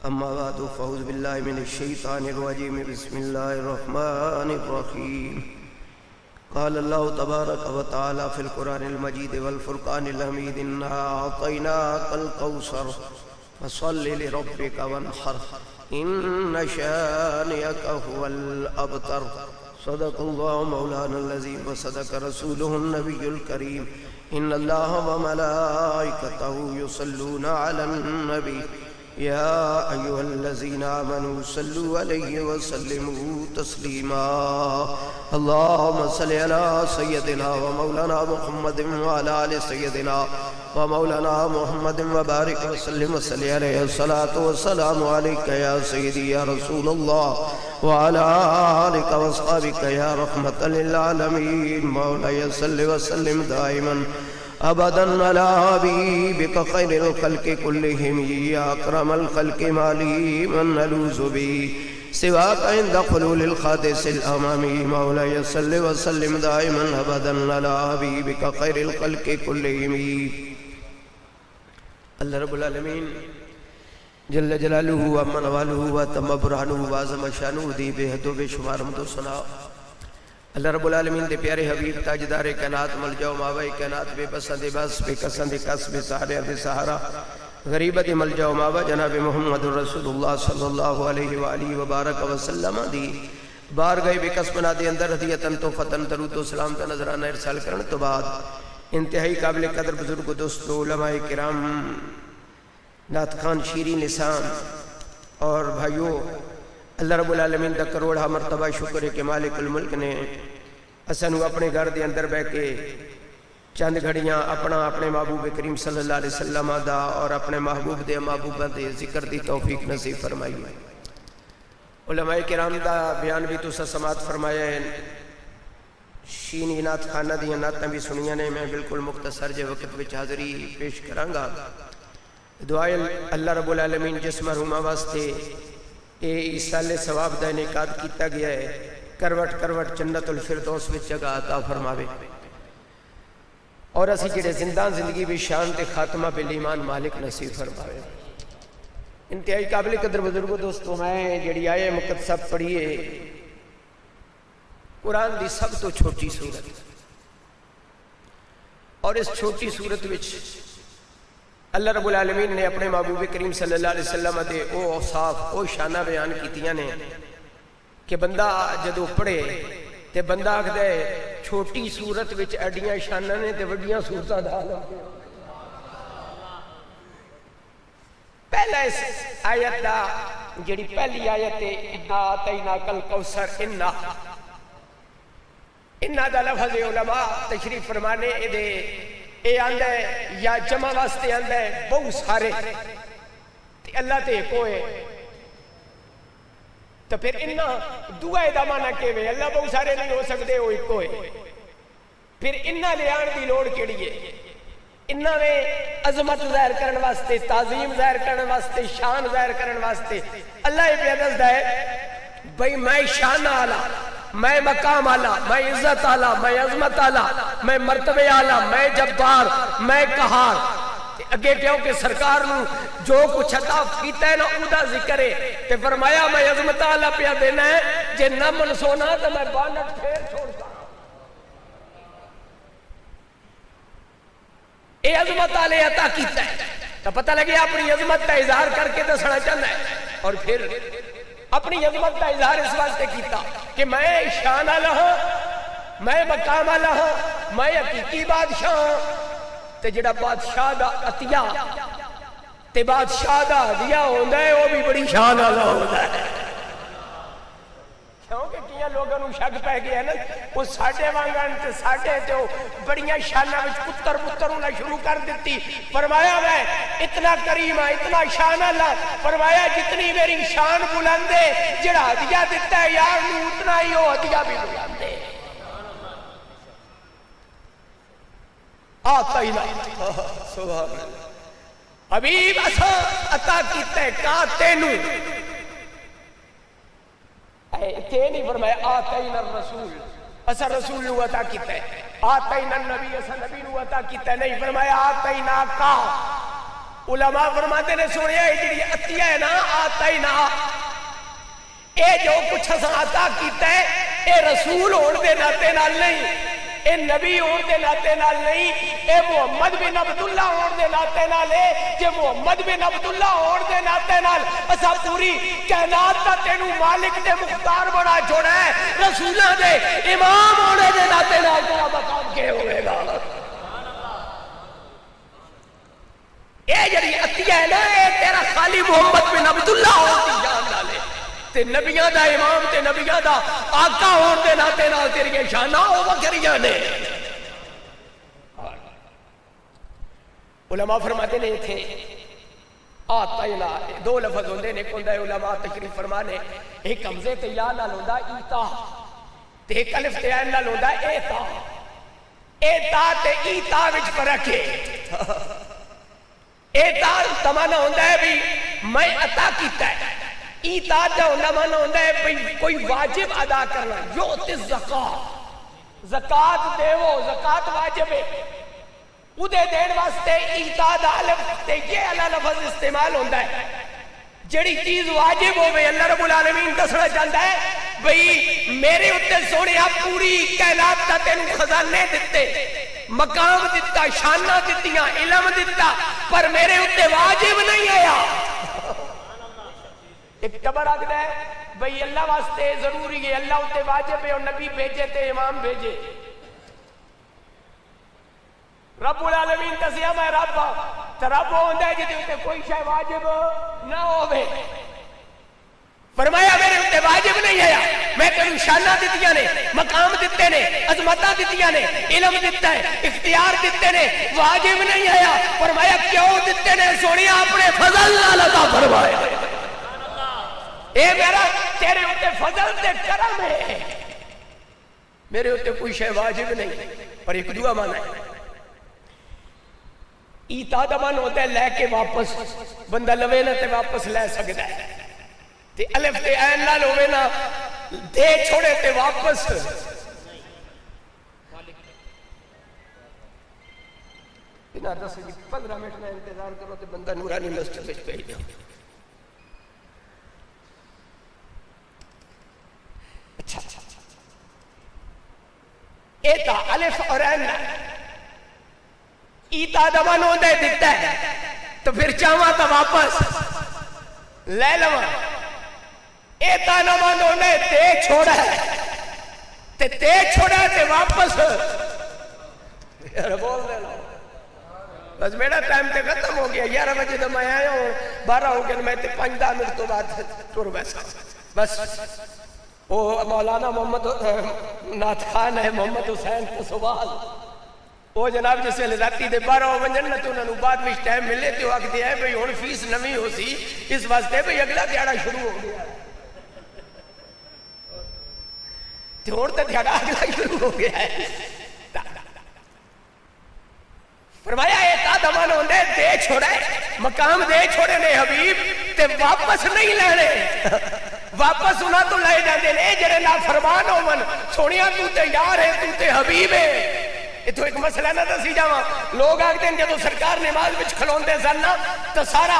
أما بعد فأعوذ بالله من الشيطان الرجيم بسم الله الرحمن الرحيم قال الله تبارك وتعالى في القرآن المجيد والفرقان الحميد إنا أعطيناك الكوثر فصل لربك وانحر إن شانئك هو الأبتر صدق الله مولانا العظيم وصدق رسوله النبي الكريم إن الله وملائكته يصلون على النبي يا أيها الذين آمنوا صلوا عليه وسلموا تسليما اللهم صل على سيدنا ومولانا محمد وعلى آل سيدنا ومولانا محمد وبارك وسلم وصلي عليه الصلاة والسلام عليك يا سيدي يا رسول الله وعلى آلك وأصحابك يا رحمة للعالمين مولاي صل وسلم دائما أبدا على حبيبك خير الخلق كلهم يا أكرم الخلق مالي من نلوذ به سواك عند حلول الحادث الأمامي مولاي صل وسلم دائما أبدا على حبيبك خير الخلق كلهم اللہ رب العالمین جل جلالہ و امن والہ و تم برہانہ و عظم شانہ دی بے حد و بے شمار حمد و ثنا اللہ رب العالمین دے پیارے حبیب تاجدار کائنات ملجا و ماوائے کائنات بے پسند بس بے قسند کس بے سہارے بے سہارا غریبت ملجا و ماوا جناب محمد رسول اللہ صلی اللہ علیہ وآلہ وبارک وسلم دی بار گئے بے قسمنا دے اندر ہدیتاً تو فتن درود و سلام تا نظرانہ ارسال کرن تو بعد انتہائی قابل قدر بزرگ دوستو علماء کرام نعت خان شیرین لسان اور بھائیو اللہ رب العالمین دا کروڑا مرتبہ شکر ہے کہ مالک الملک نے اسنو اپنے گھر دے اندر بے کے چند گھڑیاں اپنے محبوب کریم صلی اللہ علیہ وسلم دا اور اپنے محبوب دے محبوبہ دے ذکر دی توفیق نصیب فرمائی علماء کرام دا بیان بھی تو سماعت فرمایا ہے شینی نعت خانہ دیا نعتیں بھی سنیاں نے میں بالکل مختصر جے وقت وچ حاضری پیش کرانگا دعائے اللہ رب العالمین جس مرحومہ واسطے اے ایسال ثواب دا انعقاد کیتا گیا ہے کروٹ کروٹ جنت الفردوس وچ جگہ عطا فرماوے اور اسی جڑے زندان زندگی بھی شان تے خاتمہ بالایمان مالک نصیب فرماوے انتہائی قابل قدر بزرگو دوستو میں جڑی آئے مقدسہ پڑھیے قرآن دی سب تو چھوٹی صورت اور اس چھوٹی صورت وچ اللہ رب العالمین نے اپنے محبوب کریم صلی اللہ علیہ وسلم دے او اوصاف او شانہ بیان کیتیاں نے کہ بندہ جدو پڑھے تے بندہ آکھ دے چھوٹی صورت وچ ایڈیاں شانہ نے تے وڈیاں صورتاں دا پہلا اس آیت دا جڑی پہلی آیت ہے اِنَّا آتَيْنَاكَ الْكَوْثَرَ اِنَّا دا لفظ علماء تشریف فرمانے اے آندہ ہے یا جمع واسطے آندہ ہے بہت سارے اللہ تے کوئے تو پھر انہا دعائے دا معنی کے وے اللہ بہت سارے نہیں ہو سکتے ہوئی کوئے پھر انہا لے آن دی لوڑ کیڑی ہے انہا میں عظمت ظاہر کرن واسطے تعظیم ظاہر کرن واسطے شان ظاہر کرن واسطے اللہ بیادز دا ہے بھئی میں شان آلہ میں مقام آلہ میں عزت آلہ میں عظمت آلہ میں مرتبہ آلہ میں جبار میں قہار اگے کیوں کہ سرکار نو جو کچھ عطا کیتا ہے نا اودا ذکر ہے تے فرمایا میں عظمت آلہ پیا دینا ہے جے نہ منسونا تو میں بانٹ پھیر چھوڑتا اے عظمت آلہ عطا کیتا ہے تو پتہ لگے اپنی عظمت کا اظہار کر کے دسنا چاہتا ہے اور پھر اپنی عظمت کا اظہار اس واسطے کیتا کہ میں شان آلہ ہوں میں مقام آلہ ہوں میں حقیقی بادشاہ ہوں تے جڑا بادشاہ دا عطیہ تے بادشاہ دا عطیہ ہوندہ ہے وہ بھی بڑی شان آلہ ہوندہ ہے کیونکہ کیا لوگوں نے شک پہ گیا نا وہ ساڑھے وانگان تے ساڑھے تے وہ بڑیاں شانہ وچ پتر پتر انہیں شروع کر دیتی فرمایا میں اتنا کریم ہے اتنا شان اللہ فرمایا جتنی میری شان بلندے جڑا ہدیہ دیتا ہے یار نو اتنا ہی ہو ہدیہ بھی بلندے آتا ہی نا سبحان اللہ حبیب اسا عطا کیتا ہے کاتے نو کہ نہیں فرمایا آتینا الرسول اسا رسول نو عطا کیتا ہے آتینا النبی اسا نبی نو عطا کیتا ہے نہیں فرمایا آتینا کا علماء فرماتے نے سنیا جی عطیہ ہے نا آتا ہی نہ اے جو کچھ اساں عطا کیتا ہے اے رسول ہون دے ناطے نال نہیں، اے نبی ہون دے ناطے نال نہیں، اے محمد بن عبداللہ ہون دے ناطے نال ہے۔ جے محمد بن عبداللہ ہون دے ناطے نال اسا پوری کائنات دا تینوں مالک تے مختار بنا چھوڑا ہے، رسولاں دے امام ہونے دے ناطے نال تیرا مقام کے ہوئے گا۔ اے جڑی عطیہ ہے نا اے تیرا خالی محمد بن عبداللہ ہون دی جان نالے تے نبیاں دا امام تے نبیاں دا آقا ہون دے ناتے نال تیری شانہ ہو وکریاں نے۔ علماء فرماتے نے تھے آتا الہ دو لفظ ہوندے نے، ایک ہوندا ہے علماء تشریف فرمانے ایک حمزے تے یا نال ہوندا ایتا تے ایک الف تے عین نال ہوندا ایتا۔ ایتا تے ایتا وچ فرق ہے۔ ایتا تمنا ہوندہ ہے بھی میں عطا کیتا ہے، ایتا دا معنی ہوندہ ہے بھی کوئی واجب ادا کرنا، یوت الزکاة، زکاة دے وہ زکاة واجب ہے، ادھے دین واسطے ایتا دا الف تے یہ اللہ لفظ استعمال ہوندہ ہے۔ جڑی چیز واجب ہوئے اللہ رب العالمین دسنا چاہتا ہے بھئی میرے اتنے سونے آپ پوری کائنات دا تینوں خزانے دیتے، مقام دیتا، شانہ دیتیاں، علم دیتا، پر میرے اتنے واجب نہیں آیا۔ ایک ٹبر آگتا ہے بھئی اللہ واسطے ضروری ہے، اللہ اتنے واجب ہے اور نبی بھیجے تے امام بھیجے۔ رب العالمین تسیہ میں رب تو رب ہوندہ ہے جدی اتنے کوئی شے واجب نہ ہوئے۔ فرمایا میرے اتنے واجب نہیں ہے، میں تینوں شانہ دیتیاں نے، مقام دیتے نے، عظمتہ دیتیاں نے، علم دیتا ہے، اختیار دیتے نے، واجب نہیں ہے۔ فرمایا کیوں دیتے نے؟ سونیا اپنے فضل نال عطا فرمایا۔ اے میرا تیرے اتنے فضل تے کرم ہے، میرے اتنے کوئی شے واجب نہیں۔ پر ایک دعا مانا ہے ایتا دا من ہوتا ہے لے کے واپس، بندہ لوے نہ تے واپس لے سکتا ہے، تے الف تے عین نال ہوئے نا دے چھوڑے تے واپس۔ بنا 10-15 منٹ میں انتظار کرو تے بندہ نورانی مسجد وچ پہنچ جاؤ۔ اچھا ایتا الف اور عین ایتا دمان ہوندہ دیتا ہے تو پھر چاہواں تا واپس لے لواں۔ ایتا دمان ہوندہ تے چھوڑا ہے تے چھوڑا ہے تے واپس یار بول دے لو۔ بس میرا ٹائم تے ختم ہو گیا، 11 بجے تو میں آیا ہوں، 12 ہو گیا، میں تے 5-10 منٹ تو بعد ٹور بیسا۔ بس وہ مولانا محمد نعت خان ہے محمد حسین کا سوال، وہ جناب جس ویلے راتی دے 12 ونجن تو انہوں بعد میں ٹائم ملے تو وقت ہے بھئی ہن فیس نویں ہو سی، اس واسطے بھئی اگلا دیہڑا شروع ہو گیا تو ہن تے دیہڑا اگلا شروع ہو گیا ہے۔ فرمایا ایتا دمان ہوندے دے چھوڑے، مقام دے چھوڑے نے حبیب تے واپس نہیں لینے، واپس انہاں تو لائے جاندے نے جڑے نافرمان ہوون۔ سونیا تو تے یار ہے، تو تے حبیب ہے۔ یہ تو ایک مسئلہ نہ دسی جاواں، لوگ آگتے ہیں جب سرکار نماز وچ کھلوندے سن نا تو سارا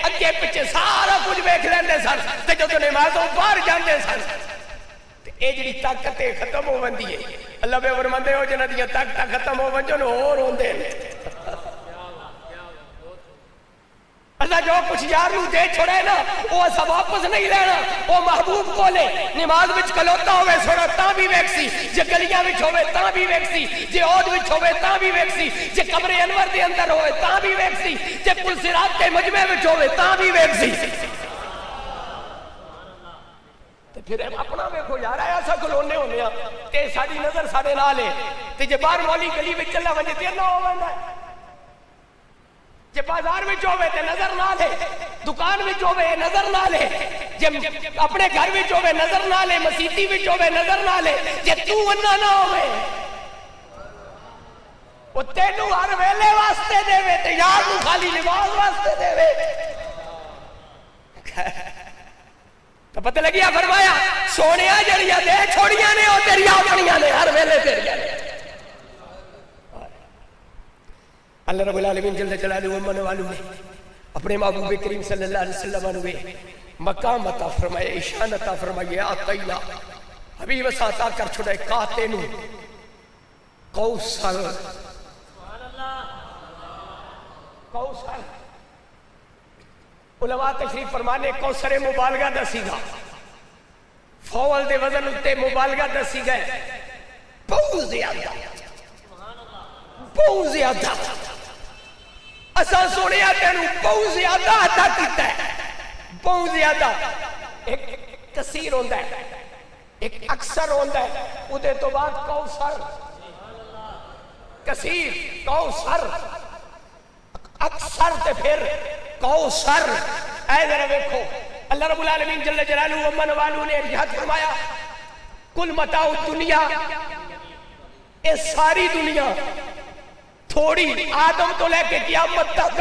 اگے پیچھے سارا کچھ ویکھ لیندے سن، تے جدوں نمازوں باہر جاندے سن اے جڑی طاقت ختم ہو وندی ہے۔ اللہ بے فرماندے ہو جنہاں دی طاقت ختم ہو ونجن ہور ہوندے نے۔ اللہ جو کچھ یار نو دے چھوڑے نا وہ اسا واپس نہیں لینا۔ وہ محبوب کو لے نماز وچ کلوتا ہوئے سوڑا تاں بھی ویکسی، جے گلیاں وچ ہوئے تاں بھی ویکسی، جے عود وچ ہوئے تاں بھی ویکسی، جے قبر انور دے اندر ہوئے تاں بھی ویکسی، جے پل صراط کے مجمع وچ ہوئے تاں بھی ویکسی۔ تے پھر اپنا ویکھو یار ایسا کلونے ہونے تے ساری نظر سارے نال ہے، تے جے باہر مولی گلی وچ چلا ونجے تیر نہ ہووندا ہے، جے بازار وچ ہوے تے نظر نہ لے، دکان وچ ہوے نظر نہ لے، جے اپنے گھر وچ ہوے نظر نہ لے، مسیتی وچ ہوے نظر نہ لے، جے تو انا نہ ہوے او تینوں ہر ویلے واسطے دے وے تے یار نو خالی لباس واسطے دے وے۔ تو پتہ لگیا فرمایا سونیا جڑیاں دے چھوڑیاں نے او تیریاں اپنیاں نے، ہر ویلے تیریاں نے۔ اللہ رب العالمین جل جلالہ و من والو نے اپنے محبوب کریم صلی اللہ علیہ وسلم نے مقام عطا فرمایا، شان عطا فرمایا، آتینا حبیب عطا کر چھڑے کاتے نو کوثر، کوثر علماء تشریف فرمانے کوثر مبالغہ دسی گا، فول دے وزن اتے مبالغہ دسی گئے، بہت زیادہ بہت زیادہ اساں سنیا تینوں بہت زیادہ عطا کیتا ہے، بہت زیادہ۔ ایک کثیر ہوندا ہے، ایک اکثر ہوندا ہے، اودے تو بعد کوثر، کثیر کوثر اکثر تے پھر کوثر۔ اے ذرا دیکھو اللہ رب العالمین جل جلالہ و من والو نے ارشاد فرمایا کل متاع الدنیا، اے ساری دنیا تھوڑی آدم تو لے کے قیامت تک،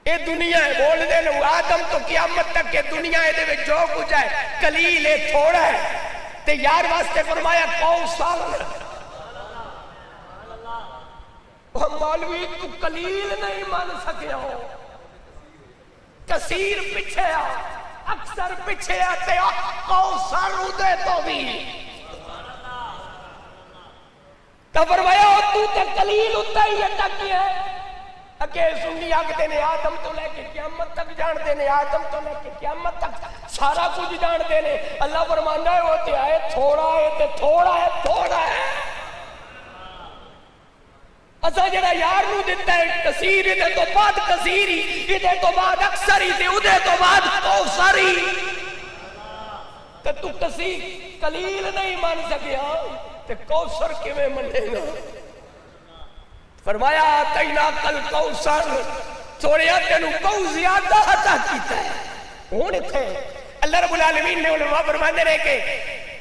اے دنیا ہے بول دے لو آدم تو قیامت تک کے دنیا ہے دے جو کچھ ہے قلیل ہے تھوڑا ہے، تے یار واسطے فرمایا کوثر۔ مولوی تو قلیل نہیں مان سکے ہو، کثیر پیچھے آ، اکثر پیچھے آتے ہو، کوثر ادے تو بھی تو فرمایا تو تے قلیل اتا ہی اٹا کیا ہے۔ اکے سنی آگتے نے آدم تو لے کے قیامت تک جان دینے، آدم تو لے کے قیامت تک سارا کچھ جان دینے۔ اللہ فرمانا ہے ہوتے آئے تھوڑا ہے تے تھوڑا ہے تھوڑا ہے، اسا جڑا یار نو دیتا ہے کثیر، ادھے تو بعد کثیری، ادھے تو بعد اکثری، ادھے تو بعد کوثری، تے تو کثیر قلیل نہیں مان سکیا تے کوثر کیویں منے گا؟ فرمایا آتینا کل کوثر، سوڑیا تینوں بہت زیادہ عطا کیتا ہے۔ ہون تھے اللہ رب العالمین نے علماء فرمانے رہے کہ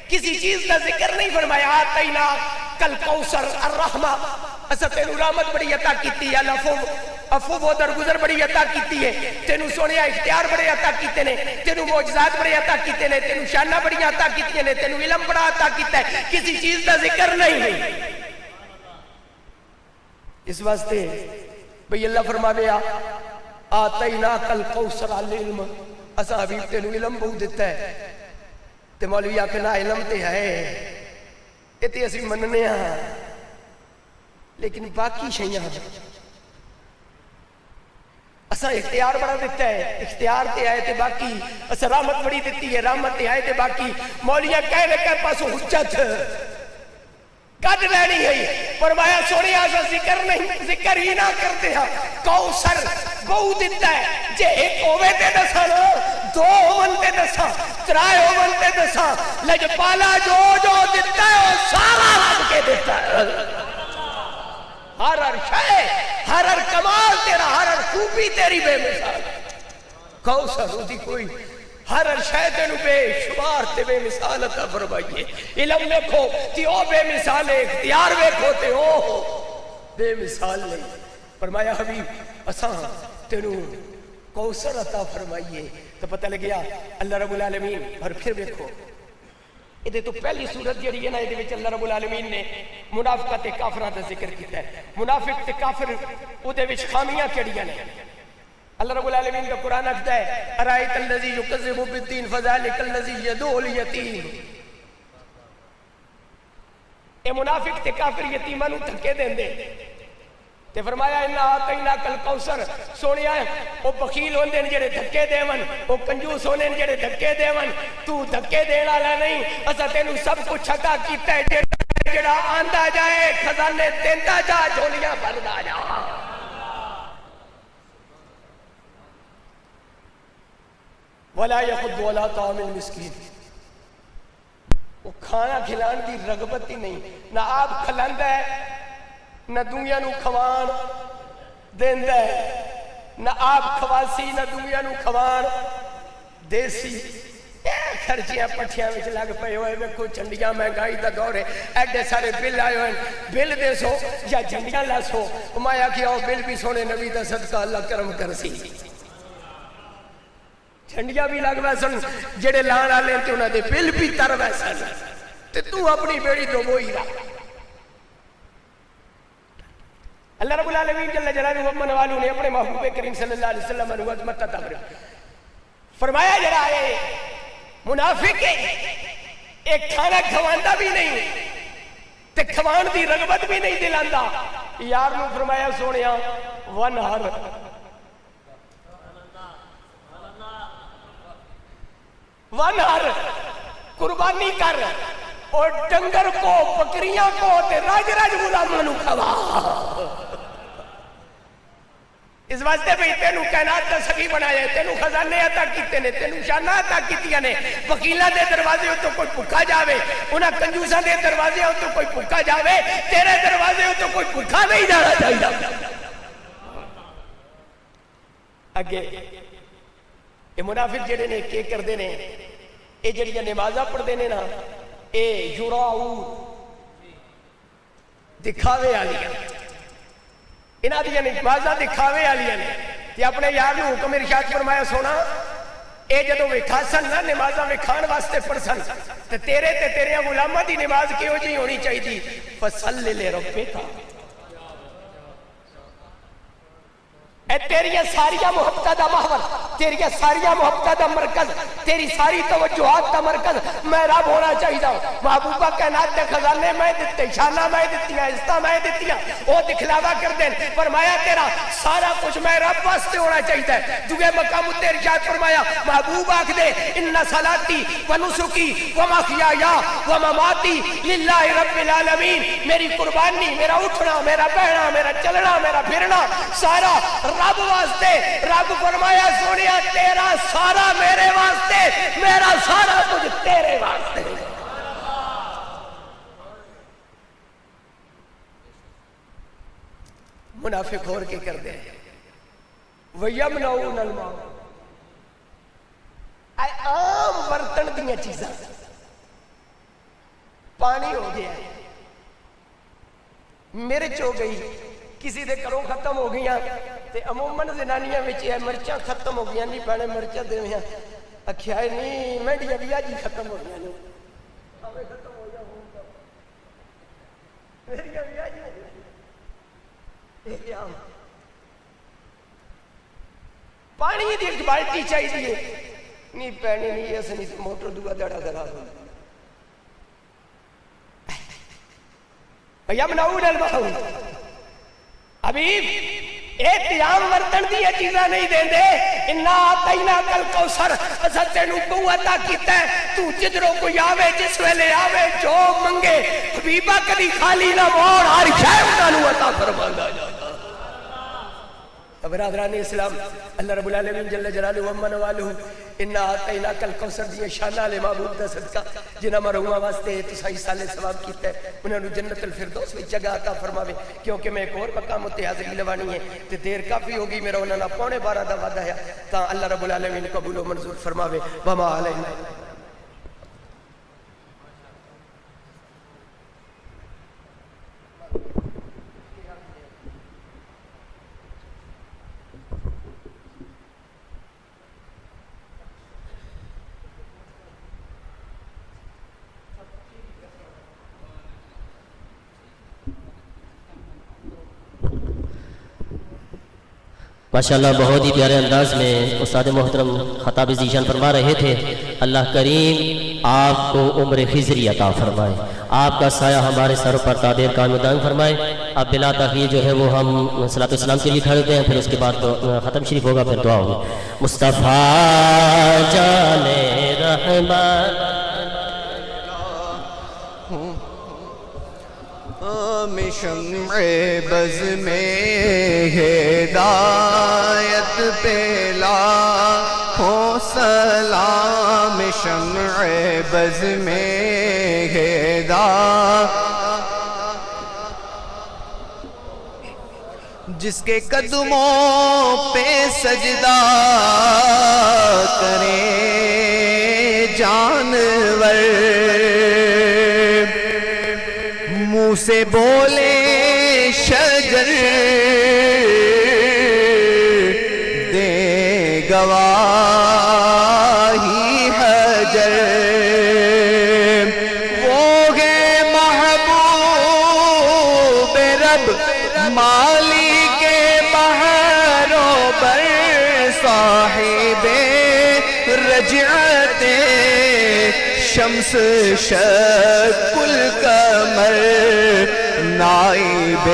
کسی چیز کا ذکر نہیں فرمایا، آتینا کل کوثر الرحمہ، اسا تینوں رحمت بڑی عطا کیتی ہے، عفو و درگزر بڑی عطا کیتی ہے، تینوں سونیا اختیار بڑے عطا کیتے نے، تینوں معجزات بڑے عطا کیتے نے، تینوں شانہ بڑی عطا کیتی نے، تینوں علم بڑا عطا کیتا ہے، کسی چیز کا ذکر نہیں ہے۔ اس واسطے بھئی اللہ فرما دیا آتینا کل کوثر العلم، اسا حبیب تینوں علم بہت دیتا ہے، تے مولوی آکھنا علم تے ہے اتے اسی مننے ہاں، لیکن باقی شیئں اسا اختیار بڑا دیتا ہے، اختیار تے آئے تے باقی، اسا رحمت بڑی دیتی ہے، رحمت تے آئے تے باقی، مولیاں کہنے کہ پاسو حجت کد لینی ہے۔ فرمایا سوڑی آسا ذکر ہی نہ کرتے ہیں، کوثر بہو دیتا ہے، جے ایک ہوئے تے دسا نا، دو ہوئن تے دسا، ترائے ہوئن تے دسا، لجپالا جو دیتا ہے وہ سارا رب کے دیتا ہے۔ ہر شے، ہر کمال تیرا، ہر خوبی تیری بے مثال، کوثر ہوتی کوئی ہر شے تینوں بے شمار تے بے مثال عطا فرمائیے۔ علم دیکھو تی او بے مثال ہے، اختیار دیکھو تے او بے مثال نہیں۔ فرمایا حبیب اساں تینوں کوثر عطا فرمائیے، تو پتہ لگیا اللہ رب العالمین۔ اور پھر دیکھو ادھے تو پہلی صورت جڑی ہے نا، ادھے وچ اللہ رب العالمین نے منافقت تے کافراں دا ذکر کیتا ہے۔ منافق تے کافر ادھے وچ خامیاں کیڑیاں نے؟ اللہ رب العالمین کا قرآن اکھتا ہے ارائیت الذی یکذب بالدین فذلک الذی یدعو الیتیم، اے منافق تے کافر یتیماں نوں دھکے دیندے، تے فرمایا انا آتینا کل کوثر، سونیا او بخیل ہوندے نے جڑے دھکے دیون، او کنجوس ہوندے نے جڑے دھکے دیون، تو دھکے دین والا نہیں، اسا تینوں سب کچھ عطا کیتا ہے، جڑا آندا جائے خزانے دیندا جا، جھولیاں بھردا جا۔ وَلَا يَخُدُّ وَلَا طَعَامِ الْمِسْكِينِ، وہ کھانا کھلان دی رغبت ہی نہیں، نہ آپ کھلاندا ہے، نہ دنیا نو کھوان دیندا ہے، نہ آپ کھواسی نہ دنیا نو کھوان دیسی۔ خرچیاں پٹھیاں وچ لگ پئے ہوئے، ویکھو چنڈیاں مہنگائی دا دور ہے، ایڈے سارے بل آئے ہوئے، بل دے سو یا جھنڈیاں لاسو، مایا کہ آؤ بل بھی سونے نبی دا صدقہ اللہ کرم کرسی، جھنڈیاں بھی لگ ویسن، جڑے لان والے تے انہاں دے بل بھی تر ویسن، تے تو اپنی بیڑی تو وہی رکھ۔ اللہ رب العالمین جل جلالہ امن والوں نے اپنے محبوب کریم صلی اللہ علیہ وسلم عنہ عظمت عطا فرمایا جڑا ہے منافق ایک کھانا کھواندا بھی نہیں تے کھوان دی رغبت بھی نہیں دلاندا یار نو فرمایا سونیا ون ہر قربانی کر اور ڈنگر کو بکریاں کو تے راج راج غلاماں نو کھوا اس واسطے بھی تینو کائنات دا سخی بنایا ہے تینو خزانے عطا کیتے نے تینو شانہ عطا کیتیاں نے وکیلاں دے دروازے ہو تو کوئی بھکا جاوے انہاں کنجوساں دے دروازے ہو تو کوئی بھکا جاوے تیرے دروازے ہو تو کوئی بھکا نہیں جانا چاہیے اگے یہ منافق جڑے نے کی کردے نے اے جڑیاں نمازاں پڑھدے نے نا اے یراؤ دکھاوے والیاں انہاں دیاں نمازاں دکھاوے والیاں نے تے اپنے یار نو حکم ارشاد فرمایا سونا اے جدوں ویکھا سن نا نمازاں ویکھان واسطے پڑھسن تے تیرے تے تیرے غلاماں دی نماز کیہو جی ہونی چاہیے فصل لربک اے تیریاں ساریاں محبتہ دا محور تیریاں ساریاں محبتہ دا مرکز تیری ساری توجہات دا مرکز میں رب ہونا چاہیے محبوبہ کائنات دے خزانے میں دیتے شانہ میں دیتیاں عزتاں میں دیتیاں وہ دکھلاوا کر دیں فرمایا تیرا سارا کچھ میں رب واسطے ہونا چاہیے دوے مقام تے ارشاد فرمایا محبوب آکھ دے ان صلاتی و نسکی و محیایا و مماتی للہ رب العالمین میری قربانی میرا اٹھنا میرا بہنا میرا چلنا میرا پھرنا سارا رب واسطے رب فرمایا سونیا تیرا سارا میرے واسطے میرا سارا کچھ تیرے واسطے منافق اور کے کر دے وَيَمْنَعُونَ الْمَاءَ اے عام برتن دیاں چیزاں پانی ہو گیا مرچ ہو گئی کسی دے کروں ختم ہو گیا تے عموماً زنانیاں وچ اے مرچاں ختم ہو گیا نہیں پہنے مرچاں دیویاں اکھیا نہیں میڈیا بھی آج ہی ختم ہو گیا نہیں آوے ختم ہو جا ہوں میڈیا بھی آج ہی پانی دی ایک بالٹی چاہیے نہیں پہنے نہیں ایسے نہیں موٹر دعا دڑا کرا دوں یمنعون البحر حبیب احتیام ورتن دی یہ چیزاں نہیں دیں دے انا آتینا کل کوثر اسد تینو قوتا کیتا ہے تو جدروں کو آوے جس ویلے آوے جو منگے حبیبہ کدی خالی نہ موڑ ہر شے انہاں عطا فرماندا جاتا برادران اسلام اللہ رب العالمین جل جلالہ و امن والہ انا آتینا کل کوثر دی شان والے محبوب دا صدقہ جنہاں مرحوماں واسطے تساں سال ثواب کیتا ہے انہاں نو جنت الفردوس وچ جگہ عطا فرماوے کیونکہ میں ایک اور مقام تے حاضری لوانی ہے تے دیر کافی ہوگی میرا انہاں نا 12:15 دا وعدہ ہے تا اللہ رب العالمین قبول و منظور فرماوے وما علینا ماشاءاللہ بہت ہی پیارے انداز میں استاد محترم خطاب ذیشان فرما رہے تھے اللہ کریم آپ کو عمر خضری عطا فرمائے آپ کا سایہ ہمارے سر پر تادیر قائم دائم فرمائے اب بلا تاخیر جو ہے وہ ہم صلاۃ السلام کے لیے کھڑے ہوتے ہیں پھر اس کے بعد ختم شریف ہوگا پھر دعا ہوگی مصطفیٰ جان رحمان میں شمع بز میں ہدایت پہ لاکھوں سلام شمع بز میں ہدایت جس کے قدموں پہ سجدہ کریں جانور منہ سے بولے شجر دے گواہی حجر وہ ہے محبوب رب مالک صاحب رجعت شمس شق القمر نائب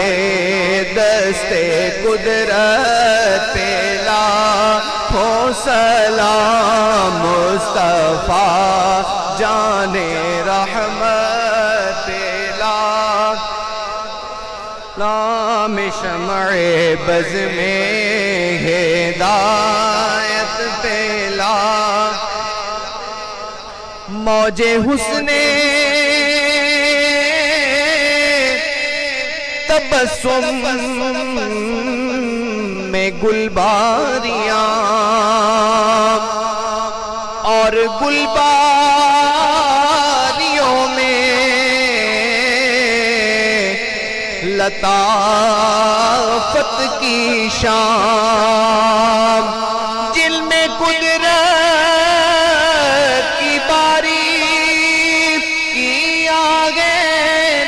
دست قدرت لاکھوں سلام مصطفیٰ جان رحمت نام شمع بز میں ہدایت پہلا موج حسن تبسم میں گلباریاں اور گلباریوں میں لطافت کی شام جل میں قدرت کی باری کی آگے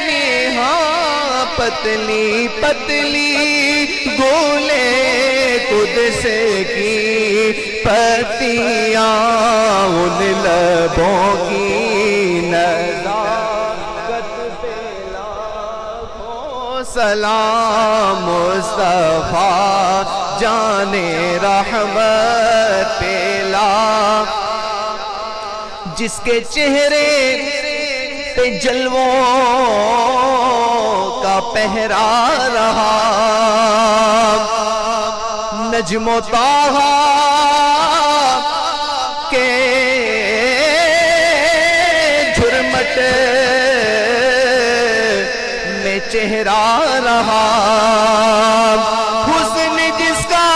نہاں پتلی پتلی گولے قدس کی پتیاں ان لبوں کی نزاکت پہ لاکھوں سلام مصطفیٰ جان رحمت پہ جس کے چہرے پہ جلووں کا پہرا رہا نجم و طٰہٰ کے جھرمٹ میں چہرہ رہا حسن جس کا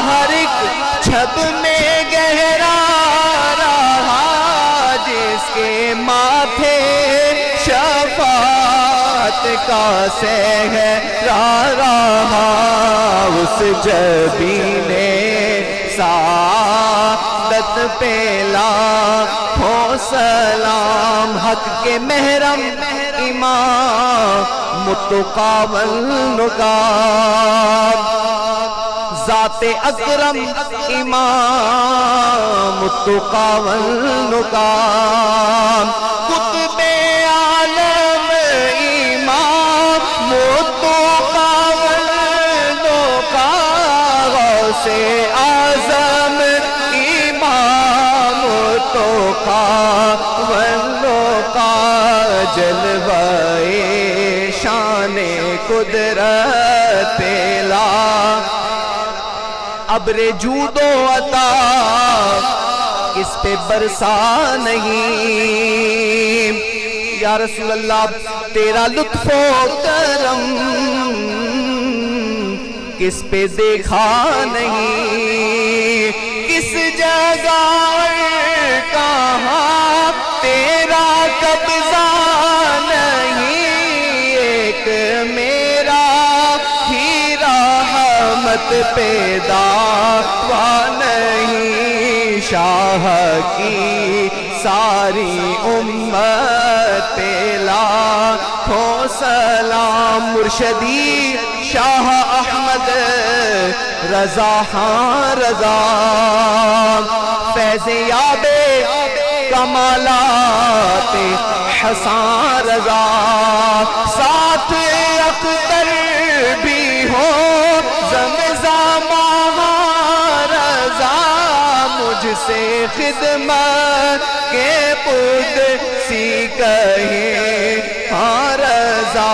ہر ایک چھب میں گہرا رہا جس کے ماتھے شفاعت کا سہرا رہا اس جبین سعادت پہ لاکھوں سلام حق کے محرم امام متقی والنقاب ذات اکرم امام متقی والنقاب قطب عالم امام متقی والنقاب غوث اعظم امام متقی والنقاب جلوہ شان قدرت لا ابر جود و عطا کس پہ برسا نہیں یا رسول اللہ تیرا لطف و کرم کس پہ دیکھا نہیں کس جگہ کہاں تیرا قبضہ نہیں ایک میرا ہی رحمت پیدا نہیں شاہ کی ساری امت پہ لاکھوں سلام مرشدی شاہ احمد رضا ہاں رضا فیض یاب کمالات حسان رضا ساتھ اختر بھی ہو زمزم رضا مجھ سے خدمت کے قدسی کہیں ہاں رضا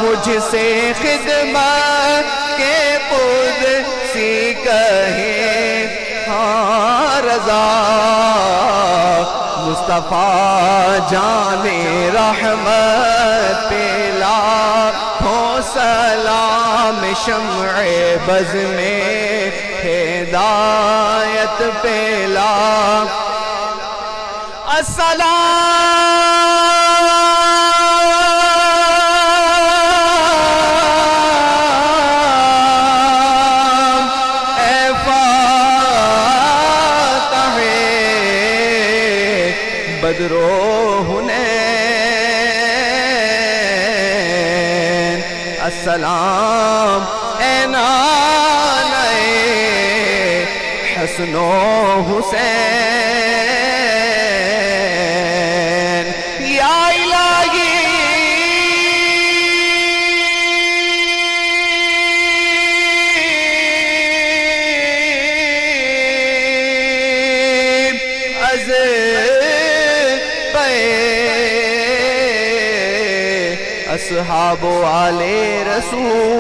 مجھ سے خدمت کے قدسی کہیں ہاں رضا مصطفیٰ جان رحمت پہ لاکھوں سلام شمع بز میں ہدایت پہ السلام اے فاتح بدر و حنین، السلام اے نانائے سنو حسین یا الہی از پہ اصحاب و آل رسول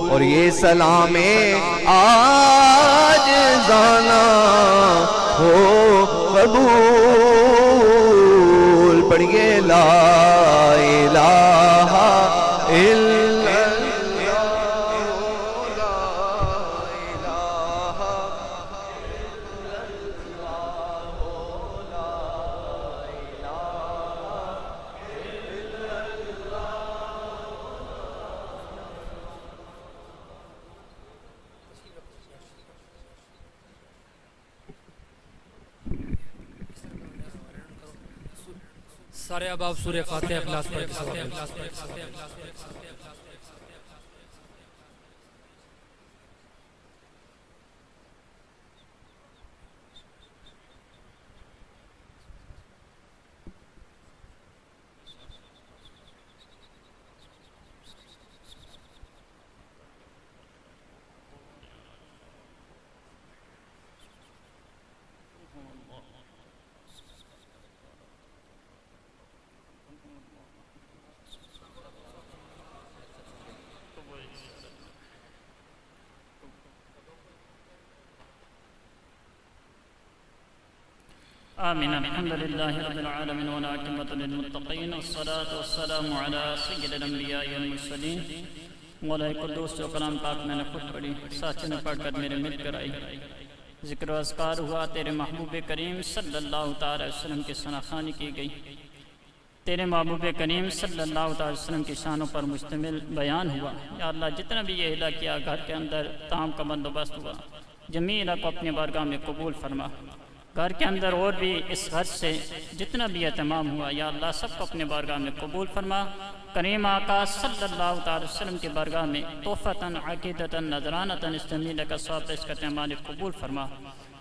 اور یہ سلام آج زانا ہو قبول پڑھئے لا الہ الا سارے اب آپ سورہ فاتحہ اخلاص پڑھ کے ثواب لیں۔ آمين الحمد لله رب العالمين والعاقبة للمتقين والصلاة والسلام على سيد الأنبياء والمرسلين مولا قدوس جو کلام پاک میں نے خود پڑھی ساتھ نے پڑھ کر میرے مل کر آئی ذکر و اذکار ہوا تیرے محبوب کریم صلی اللہ تعالی وسلم کی ثناخوانی کی گئی تیرے محبوب کریم صلی اللہ تعالی وسلم کی شانوں پر مشتمل بیان ہوا یا اللہ جتنا بھی یہ اہلا کیا گھر کے اندر طعام کا بندوبست ہوا جمیلہ کو اپنے بارگاہ میں قبول فرما گھر کے اندر اور بھی اس خرچ سے جتنا بھی اہتمام ہوا یا اللہ سب کو اپنے بارگاہ میں قبول فرما کریم آقا صلی اللہ تعالی وسلم کی بارگاہ میں تحفتاً عقیدتاً نذرانتاً اس جمیلہ کا ثواب پیش کرتے ہیں مالک قبول فرما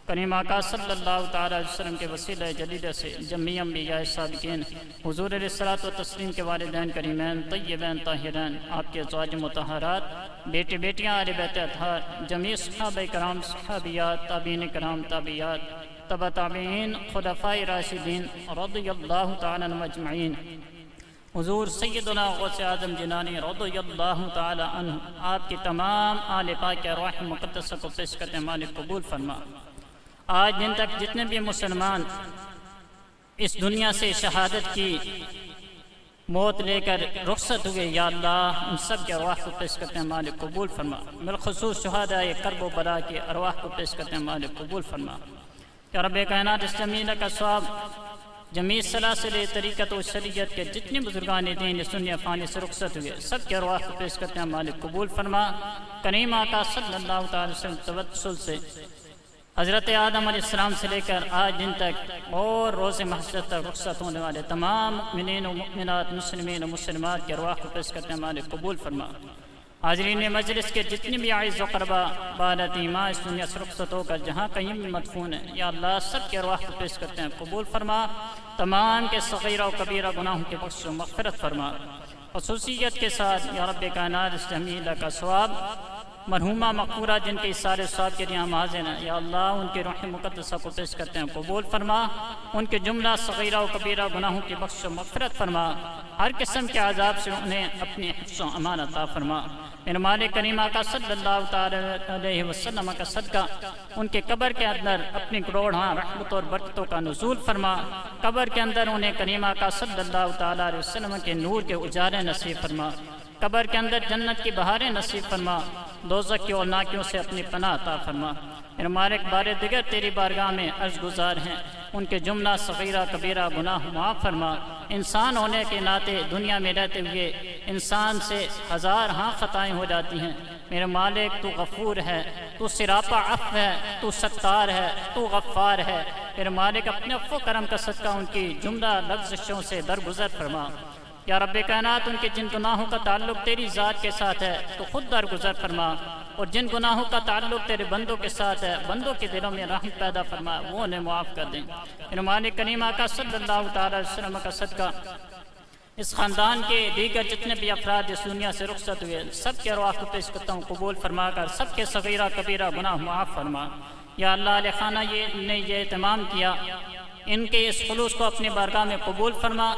کریم آقا صلی اللہ تعالی وسلم کے وسیلہ جلیلہ سے جمعی انبیاء صادقین حضور علیہ الصلوۃ والتسلیم کے والدین کریمین طیبین طاہرین آپ کے ازواج مطہرات بیٹے بیٹیاں آل بیت اطہار جمیع صحابہ کرام صحابیات تابعین کرام تابعیات تبع تابعین خلفاء راشدین رضی اللہ تعالی عنہم اجمعین حضور سیدنا غوث اعظم جنانی رضی اللہ تعالی عنہ آپ کی تمام آل پاک ارواح مقدسہ کو پیش کرتے ہیں مالک قبول فرما آج دن تک جتنے بھی مسلمان اس دنیا سے شہادت کی موت لے کر رخصت ہوئے یا اللہ ان سب کے ارواح کو پیش کرتے ہیں مالک قبول فرما بالخصوص شہداء کرب و بلا کے ارواح کو پیش کرتے ہیں مالک قبول فرما یا رب کائنات اس جمیلہ کا ثواب جمیع سلاسل طریقت و شریعت کے جتنے بزرگان دین اس دنیا فانی سے رخصت ہوئے سب کے ارواح کو پیش کرتے ہیں مالک قبول فرما کریم آقا صلی اللہ تعالی وسلم توسل سے حضرت آدم علیہ السلام سے لے کر آج دن تک اور روز محشر تک رخصت ہونے والے تمام مؤمنین و مؤمنات مسلمین و مسلمات کے ارواح کو پیش کرتے ہیں مالک قبول فرما حاضرین مجلس کے جتنی بھی اعز و قربا بالت ایمان اس دنیا سے رخصت ہو کر جہاں کہیں بھی مدفون ہیں یا اللہ سب کے ارواح کو پیش کرتے ہیں قبول فرما تمام کے صغیرہ و کبیرہ گناہوں کے بخش و مغفرت فرما خصوصیت کے ساتھ یا رب کائنات اس جمیلہ کا ثواب مرحومہ مقبورہ جن کے سارے ثواب کے لیے ہم حاضر ہیں یا اللہ ان کے روح مقدسہ کو پیش کرتے ہیں قبول فرما ان کے جملہ صغیرہ و کبیرہ گناہوں کی بخش و مغفرت فرما ہر قسم کے عذاب سے انہیں اپنی حفظ و امان عطا فرما میرے مالک کریم آقا صلی اللہ تعالی علیہ وسلم کا صدقہ ان کے قبر کے اندر اپنی کروڑاں رحمت اور برکتوں کا نزول فرما قبر کے اندر انہیں کریم آقا صلی اللہ تعالی علیہ وسلم کے نور کے اجالے نصیب فرما قبر کے اندر جنت کی بہاریں نصیب فرما دوزخ کی اولناکیوں سے اپنی پناہ عطا فرما میرے مالک بار دیگر تیری بارگاہ میں عرض گزار ہیں ان کے جملہ صغیرہ کبیرہ گناہ معاف فرما انسان ہونے کے ناطے دنیا میں رہتے ہوئے انسان سے ہزار ہاں خطائیں ہو جاتی ہیں میرے مالک تو غفور ہے تو سراپا عفو ہے تو ستار ہے تو غفار ہے میرے مالک اپنے عفو کرم کا صدقہ ان کی جملہ لغزشوں سے درگزر فرما یا رب کائنات ان کے جن گناہوں کا تعلق تیری ذات کے ساتھ ہے تو خود درگزر فرما اور جن گناہوں کا تعلق تیرے بندوں کے ساتھ ہے بندوں کے دلوں میں رحم پیدا فرما، وہ انہیں معاف کر دیں۔ ہمارے کریم آقا صلی اللہ تعالی وسلم کا صدقہ اس خاندان کے دیگر جتنے بھی افراد اس دنیا سے رخصت ہوئے سب کے ارواح کو پیش کرتا ہوں قبول فرما کر سب کے صغیرہ کبیرہ گناہ معاف فرما۔ یا اللہ علیہ خانہ نے یہ اہتمام کیا، ان کے اس خلوص کو اپنی بارگاہ میں قبول فرما،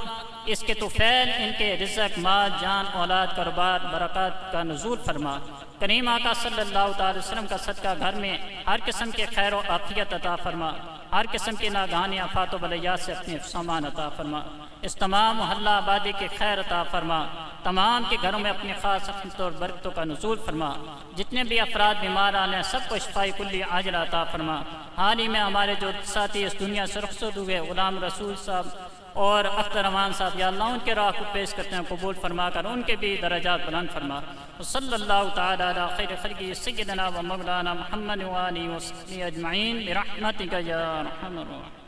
اس کے طفیل ان کے رزق مال جان اولاد کاروبار برکات کا نزول فرما۔ کریم آقا صلی اللہ تعالی وسلم کا صدقہ گھر میں ہر قسم کے خیر و عافیت عطا فرما، ہر قسم کی ناگہانی آفات و بلیات سے اپنے سامان عطا فرما، اس تمام محلہ آبادی کے خیر عطا فرما، تمام کے گھروں میں اپنی خاص رحمتوں اور برکتوں کا نزول فرما، جتنے بھی افراد بیمار آنے سب کو شفاء کلی عاجل عطا فرما۔ حال ہی میں ہمارے جو ساتھی اس دنیا سے رخصت ہوئے غلام رسول صاحب اور اختر رحمان صاحب، یا اللہ ان کے راہ کو پیش کرتے ہیں قبول فرما کر ان کے بھی درجات بلند فرما۔ صلی اللہ تعالی علی خیر خلقہ سیدنا و مولانا محمد و آلہ و صحبہ اجمعین برحمتک یا ارحم الراحمین۔